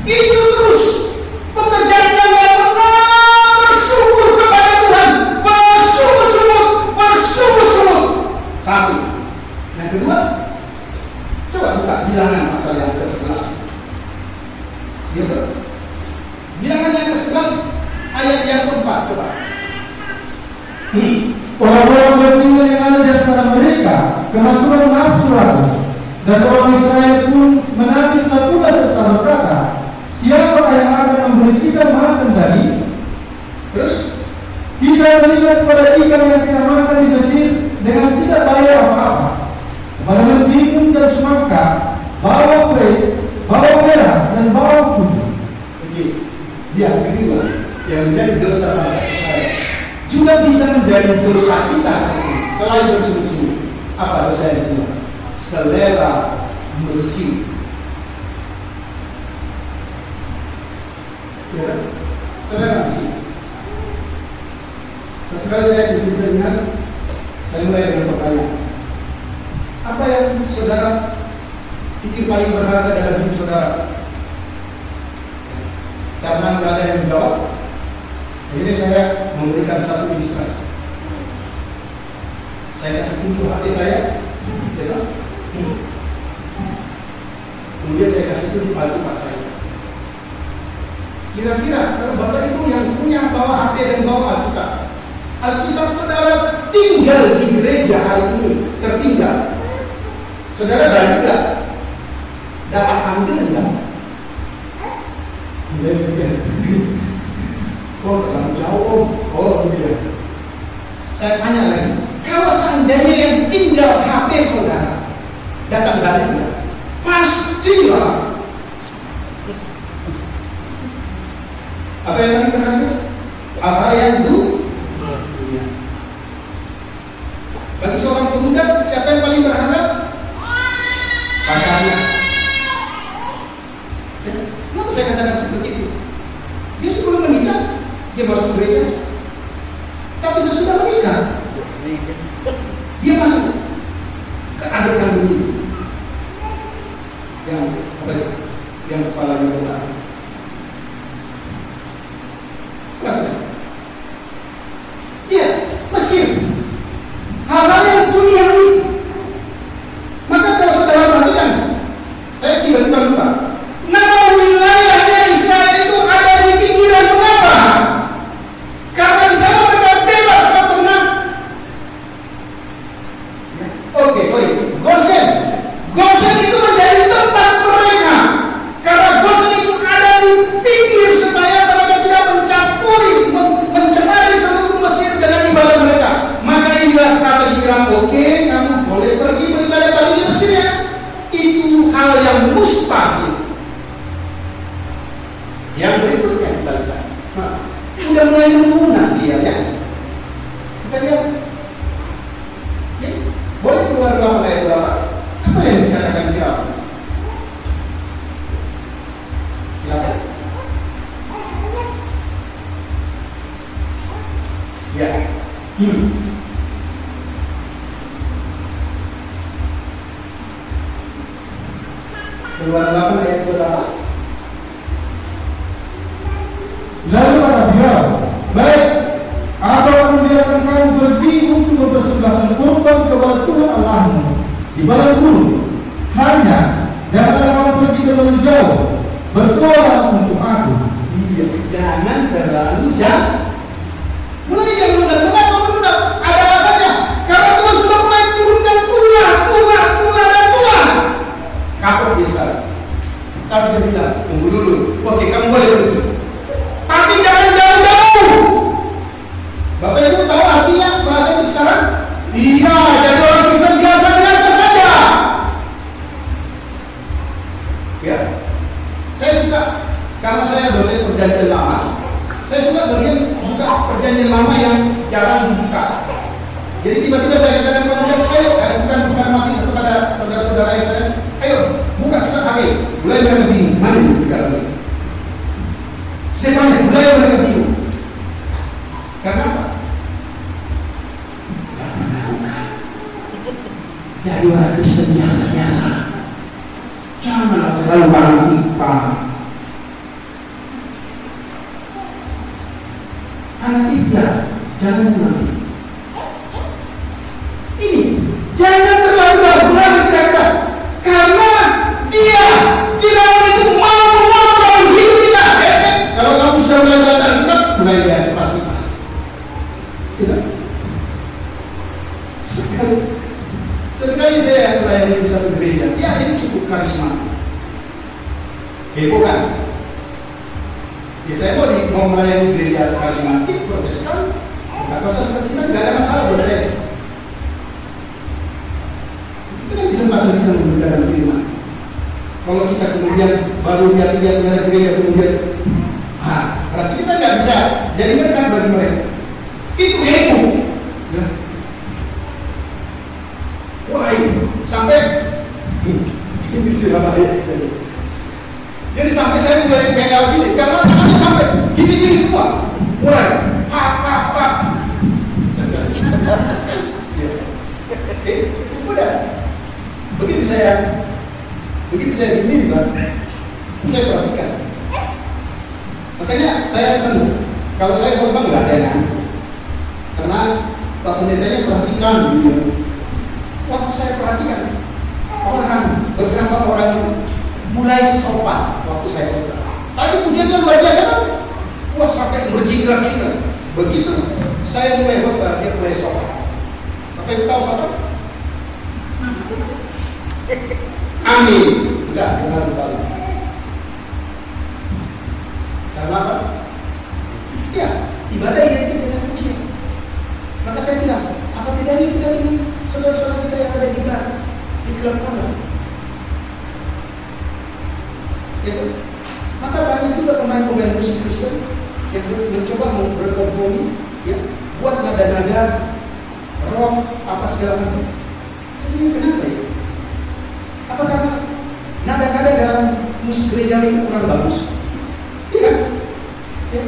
Itu terus pekerjaannya yang pernah bersyukur kepada Tuhan, bersungut-sungut. Satu. Yang kedua, coba buka bilangan pasal yang ke-11. Gitu. Bilangan yang ke-11 ayat yang ke-4, coba. Orang-orang berjiwa yang ada di antara mereka kemasukan nafsu rakus, dan orang Israel pun menangislah pula serta berkata, "Siapa yang akan memberi kita makan tadi?" Terus kita melihat pada ikan yang kita makan di Mesir dengan tidak bayar apa-apa, kepada mentimun dan semangka, bawang merah dan bawang putih. Oke, yang kedua yang menjadi dosa bangsa Israel juga bisa menjadi dosa kita selain bersungut-sungut. Apa dosa yang kedua? Selera Mesir. Ya, selera Mesir. Satu kali saya bikin seminar, saya mulai dengan pertanyaan. Apa yang saudara pikir paling berharga dalam hidup saudara? Karena nggak ada yang menjawab, jadi saya memberikan satu ilustrasi. Saya kasih tunjuk hati saya, ya. Kemudian saya kasih tunjuk Alkitab saya. Kira-kira kalau Bapak Ibu yang punya bawa HP dan bawa Alkitab saudara tinggal di gereja hari ini tertinggal. Saudara berani nggak? Dapat ambil nggak? Oh, terlalu jauh. Oh, iya. Saya tanya lagi, kalau seandainya yang tinggal HP saudara datang balik nggak? Pastilah. Apa yang paling berharga? Apa yang dunia? Bagi seorang pemuda, siapa yang paling berharga? Pacarnya. Ya, kenapa saya katakan seperti itu? Dia sebelum menikah, dia masuk gereja. Tapi sesudah menikah, dia masuk ke adat kandung ini. Yang kepalanya botak. Kenapa? Dia Mesir. Hal-hal yang duniawi. Maka kalau saudara perhatikan, saya tiba-tiba lupa. Nama wilayahnya Israel itu ada di pinggiran. Mengapa? Karena di sana mereka bebas berenang. Oke, sorry. Gosen itu menjadi tempat mereka. Karena Gosen itu ada di pinggir supaya mereka tidak mencampuri, mencemari seluruh Mesir dengan ibadah mereka. Maka inilah strategi bilang, oke, kamu boleh pergi beribadah tapi di Mesir ya. Itu hal yang mustahil. Yang berikutnya kita lihat. Nah, sudah mulai melunak dia ya. Kita lihat. Oke, boleh keluar dalam ayat berapa? Apa yang dikatakan Firaun? Silakan. Ya. Keluar dalam ayat berapa? Lalu kata Firaun, baik, apa yang membiarkan kamu pergi untuk mempersembahkan kurban kepada Tuhan Allahmu di padang gurun? Hanya janganlah kamu pergi terlalu jauh. Berdoalah untuk aku. Iya, jangan terlalu jauh. Mulai yang lunak, kenapa melunak? Ada alasannya. Karena Tuhan sudah mulai turunkan tulah dan tulah. Kapok dia sekarang. Tapi dia bilang, tunggu dulu. Oke, kamu boleh pergi. Tapi jangan jauh-jauh. Bapak Ibu tahu artinya bahasa itu sekarang? Iya, jadi orang Kristen biasa-biasa saja. Ya, saya suka karena saya dosen perjanjian lama. Saya suka bagian buka perjanjian lama yang jarang dibuka. Jadi tiba-tiba saya katakan kepada saya, ayo, bukan masih kepada saudara-saudara yang saya, ayo buka kitab HG. Mulai mereka bingung, mana di dalam ini? Semuanya mulai mereka bingung. Karena apa? Tidak pernah buka. Jadi orang Kristen biasa-biasa. Janganlah terlalu banyak IPA. Anak tidak, jangan munafik. Ini jangan terlalu munafik kira-kira. Karena dia Firaun itu mau mengontrol hidup kita. Kalau kamu sudah mulai belajar kitab, mulai dia pas-pas. Tidak. Sekali saya melayani di satu gereja, ya ini cukup karisma. Bukan? Ya saya mau melayani gereja karismatik, Protestan, nggak usah seperti itu, nggak ada masalah buat saya. Itu kan kesempatan kita memberitakan firman. Kalau kita kemudian baru lihat gereja kemudian, berarti kita nggak bisa jadi berkat bagi mereka. Itu ego. Ya. Wah, sampai ini Surabaya jadi sampai saya mulai pengal gini karena tangannya sampai gini-gini semua mulai pak udah begitu saya gini Pak, saya perhatikan makanya saya senang kalau saya korban nggak ada yang karena Pak Pendetanya perhatikan gitu. Waktu saya perhatikan beberapa orang mulai sopan waktu saya berkata. Tadi pujiannya luar biasa kan? Wah sampai berjingkrak-jingkrak. Begitu saya mulai berkata, dia mulai sopan. Apa yang tahu sopan? Amin. Enggak, dengar kembali. Karena apa? Ya, ibadah identik dengan pujian. Maka saya bilang, apa bedanya kita dengan saudara-saudara kita yang ada di bar, di klub malam? Itu. Maka banyak juga pemain-pemain musik Kristen yang mencoba berkompromi, ya, buat nada-nada rock apa segala macam. Jadi kenapa ya? Apa karena nada-nada dalam musik gereja itu kurang bagus? Tidak. Ya.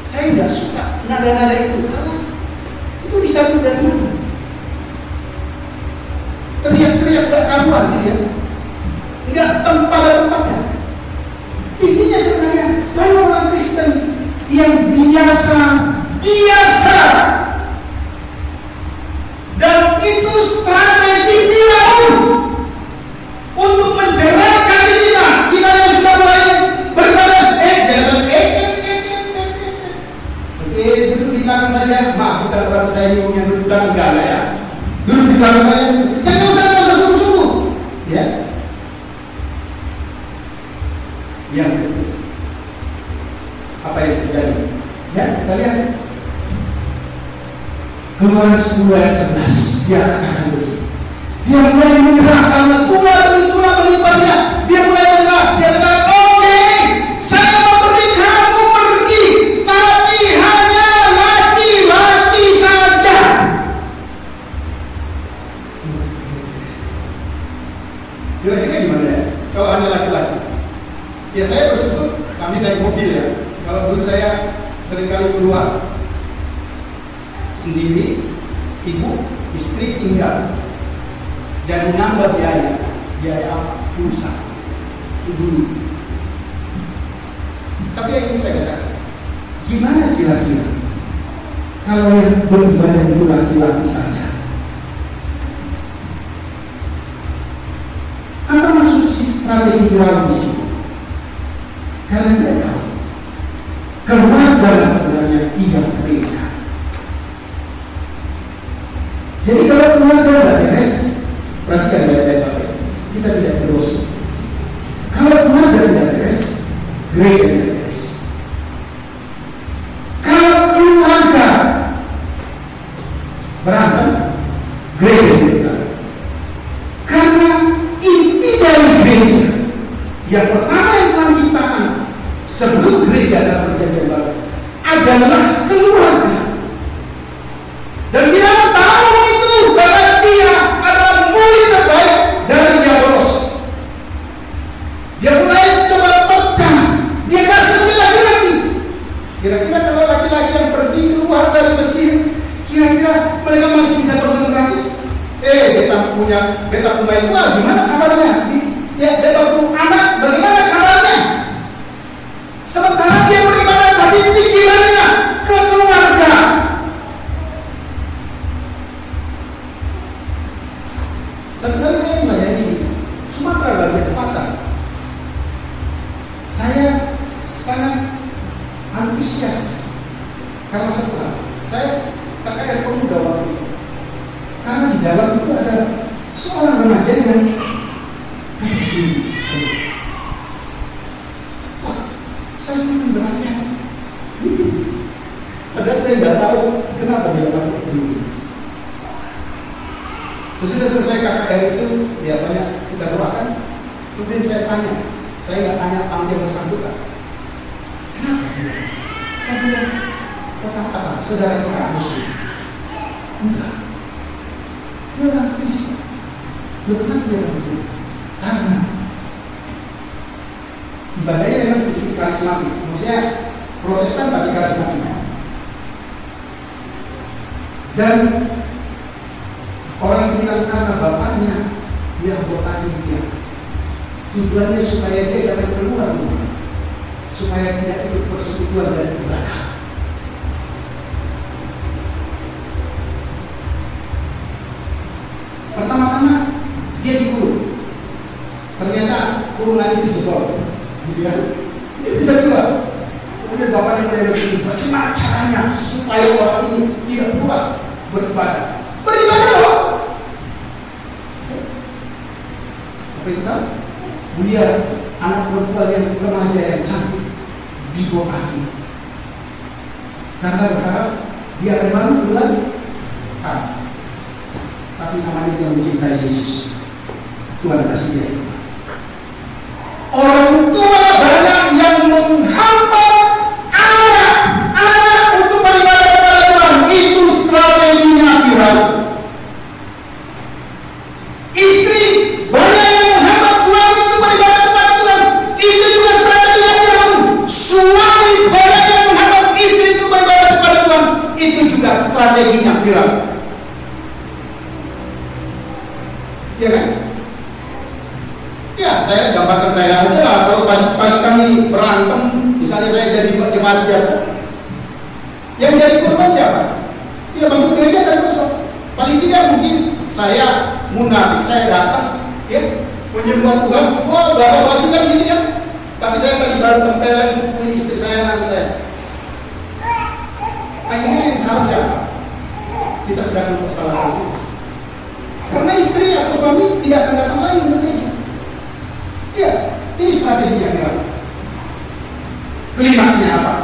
Saya nggak suka nada-nada itu karena itu disampaikan dari mana? Teriak-teriak nggak karuan, gitu ya? Nggak pada tempatnya. Intinya sebenarnya kalau orang Kristen yang biasa dan itu strategi Firaun untuk menjerahkan kita yang sudah mulai berbadan duduk di belakang saja. Maaf, bukan berarti saya nyuruhnya duduk di belakang, enggak lah ya. Duduk di belakang saya, jangan usah sungguh-sungguh, ya. Yang kedua, apa yang terjadi? Ya, kita lihat Keluaran 10 ayat 11, dia katakan begini. Dia mulai menyerah karena tulah demi tulah melibatnya. Dia mulai menyerah. Dia katakan, oke, saya memberi kamu pergi, tapi hanya laki-laki saja. Kira-kira gimana ya? Kalau hanya laki-laki? Ya saya bersyukur kami naik mobil ya. Kalau dulu saya seringkali keluar sendiri, ibu, istri tinggal, jadi nambah biaya apa? Pulsa itu dulu. Tapi yang ini saya katakan, gimana kira-kira kalau yang beribadah itu laki-laki saja? Apa maksud strategi Firaun di sini? Karena dia tahu keluarga sebenarnya tidak gereja. Jadi kalau keluarga tidak beres, perhatikan baik-baik, kita tidak terus. Kalau keluarga tidak beres, gereja tidak beres. Kalau keluarga berantem, gereja tidak berantem. Karena inti dari gereja yang pertama yang Tuhan ciptakan sebelum gereja dan perjanjian baru adalah keluarga. Dan kita tahu itu karena dia adalah murid terbaik dari diabolos. Dia mulai coba pecah. Dia kasih laki-laki. Kira-kira kalau laki-laki yang pergi keluar dari Mesir, kira-kira mereka masih bisa konsentrasi? Beta punya itu gimana kabarnya? Beta punya anak, bagaimana kabarnya? Sementara dia beribadah tapi pikirannya ke keluarga. Sebenarnya saya melayani Sumatera bagian selatan. Saya sangat antusias karena setelah saya KKR pemuda waktu itu. Karena di dalam itu ada seorang remaja yang saya semakin berani. Padahal saya nggak tahu kenapa dia lakukan begini. Sesudah selesai KKR itu, ya banyak kita doakan. Kemudian saya tanya, saya nggak tanya tampil bersangkutan. Kenapa dia? Karena kata-kata saudara kita muslim. Enggak. Dia orang Kristen. Kenapa dia orang Kristen? Karena ibadahnya memang sedikit karismatik. Maksudnya Protestan tapi karismatik. Dan orang yang bilang karena bapaknya dia anggota dia. Tujuannya supaya dia jangan keluar rumah, supaya tidak ikut persekutuan dan ibadah. Pertama-tama dia dikurung. Ternyata kurungan itu jebol, gitu ya. Dia bisa keluar. Kemudian bapaknya mulai berpikir, bagaimana caranya supaya orang ini tidak keluar beribadah. Beribadah loh. Apa itu tahu? Dia anak perempuan yang remaja yang cantik di bawah kaki. Karena berharap dia akan malu bulan tapi namanya dia mencintai Yesus. Tuhan kasih dia itu. Orang tua banyak yang menghambat anak untuk beribadah kepada Tuhan. Itu strateginya Firaun. Istri banyak yang menghambat suami untuk beribadah kepada Tuhan. Itu juga strateginya Firaun. Suami banyak yang menghambat istri untuk beribadah kepada Tuhan. Itu juga strateginya Firaun. Ya kan? Ya, saya gambarkan saya aja lah. Kalau pagi kami berantem, misalnya saya jadi jemaat biasa, yang jadi korban siapa? Ya bangku gereja dan besok. Paling tidak mungkin saya munafik, saya datang, ya menyembah Tuhan, wah bahasa-bahasa kan gitu ya. Tapi saya tadi baru tempelin pukuli istri saya, anak saya. Akhirnya yang salah siapa? Kita sedang bersalah itu. Karena istri atau suami tidak akan datang lagi ke gereja. Ya, ini strategi yang dilakukan. Klimaksnya apa?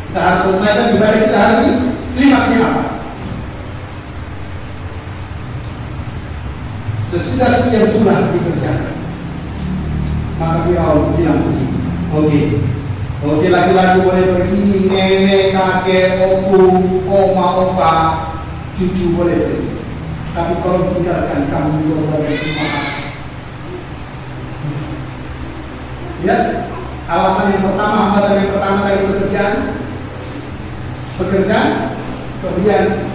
Kita harus selesaikan ibadah kita hari ini. Klimaksnya apa? Sesudah sekian bulan dikerjakan, maka Firaun bilang begini, oke, laki-laki boleh pergi, nenek, kakek, opu, oma, opa, cucu boleh pergi. Tapi kalau tinggalkan kamu juga boleh semua. Ya, alasan yang pertama, hambatan yang pertama dari pekerjaan, kemudian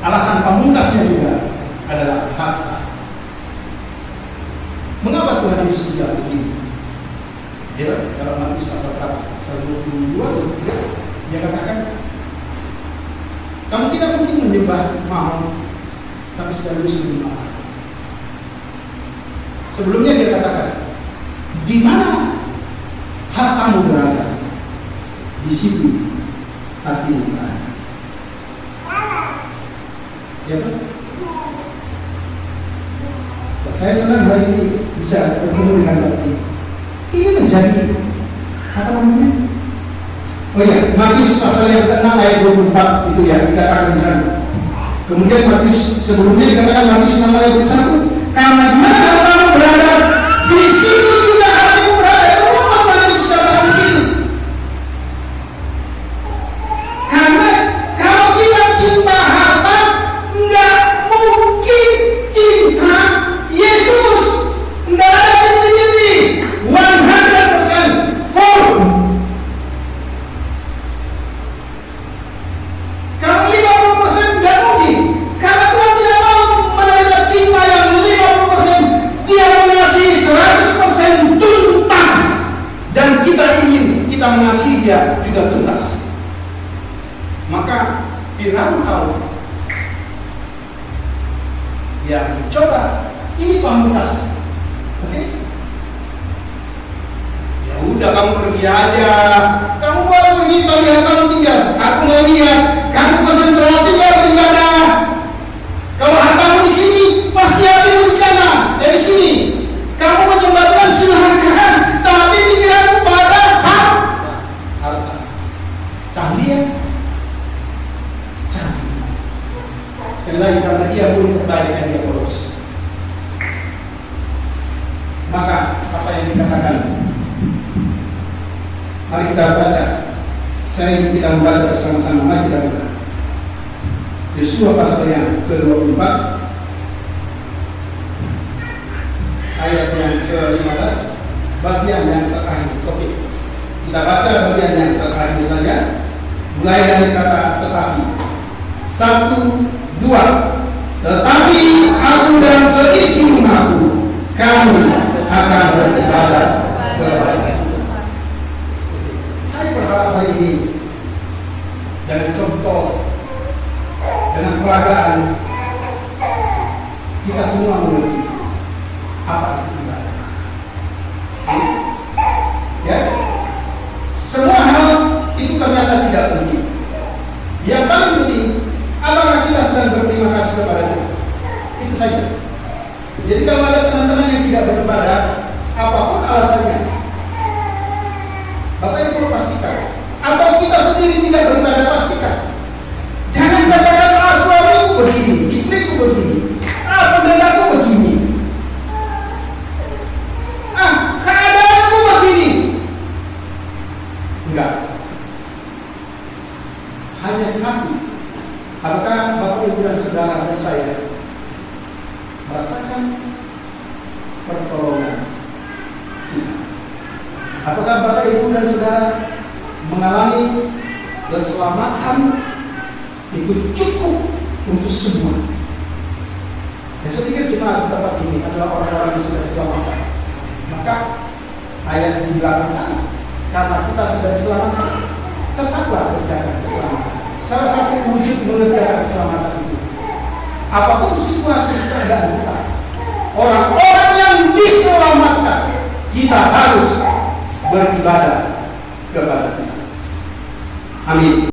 alasan pamungkasnya juga adalah harta. Mengapa Tuhan Yesus tidak begini? Ya, dalam Matius pasal 22, dia katakan, kamu tidak mungkin menyembah Mammon, tapi sekaligus menyembah. Sebelumnya dia katakan, di mana hartamu berada, di situ hatimu berada. Ya kan? Saya senang hari ini bisa bertemu dengan Bapak ini. Ini menjadi apa namanya? Oh ya, Matius pasal yang ke-6 ayat 24 itu ya, dikatakan di sana. Kemudian Matius sebelumnya dikatakan Matius 6 ayat 21, karena di mana hartamu berada, di situ juga hatimu berada. Kenapa Matius katakan begitu? Karena kalau kita cinta harta, nggak mungkin cinta Yesus. Nggak ada bukti-bukti 100% full. Kalau 50% nggak mungkin, karena Tuhan tidak mau menerima cinta yang 50%. Dia mengasihi 100% tuntas, dan kita ingin kita mengasihi dia juga tuntas. Maka Firaun tahu, ya coba ini pamungkas, oke? Ya udah kamu pergi aja, kamu boleh pergi, tapi kamu tinggal. Aku mau lihat kamu konsentrasi dia beribadah. Kalau hartamu di sini, pasti hatimu di sana. Dari sini, kamu menyembah Tuhan silahkan, tapi pikiranmu pada harta. Canggih ya? Canggih. Sekali lagi, karena dia belum tertarik dengan dia polos. Maka apa yang dikatakan? Mari kita baca. Saya ingin kita membaca bersama-sama. Mari kita baca Yosua pasal yang ke-24 ayat yang ke-15, bagian yang terakhir. Oke, kita baca bagian yang terakhir saja, mulai dari kata tetapi. 1, 2. Tetapi aku dan seisi rumahku, kami akan beribadah kepada Tuhan. Saya berharap hari ini dari contoh dengan peragaan kita semua mengerti apa itu ibadah. Ya, semua hal itu ternyata tidak penting. Yang paling penting, apakah kita sedang berterima kasih kepada Tuhan? Itu saja. Jadi kalau ada teman-teman yang tidak beribadah, apapun alasannya, Bapak Ibu pastikan. Atau kita sendiri tidak beribadah, pastikan. Jangan katakan, suamiku begini, istriku begini, pendetaku begini, keadaanku begini. Enggak. Hanya satu. Apakah Bapak Ibu dan Saudara dan saya merasakan pertolongan kita? Apakah Bapak Ibu dan Saudara mengalami keselamatan itu cukup untuk semua? Dan saya pikir kita di tempat ini adalah orang-orang yang sudah diselamatkan. Maka ayat di belakang sana, karena kita sudah diselamatkan, tetaplah berjaga keselamatan. Salah satu wujud mengerjakan keselamatan itu, apapun situasi keadaan kita, orang-orang yang diselamatkan, kita harus beribadah kepada Tuhan. Amin.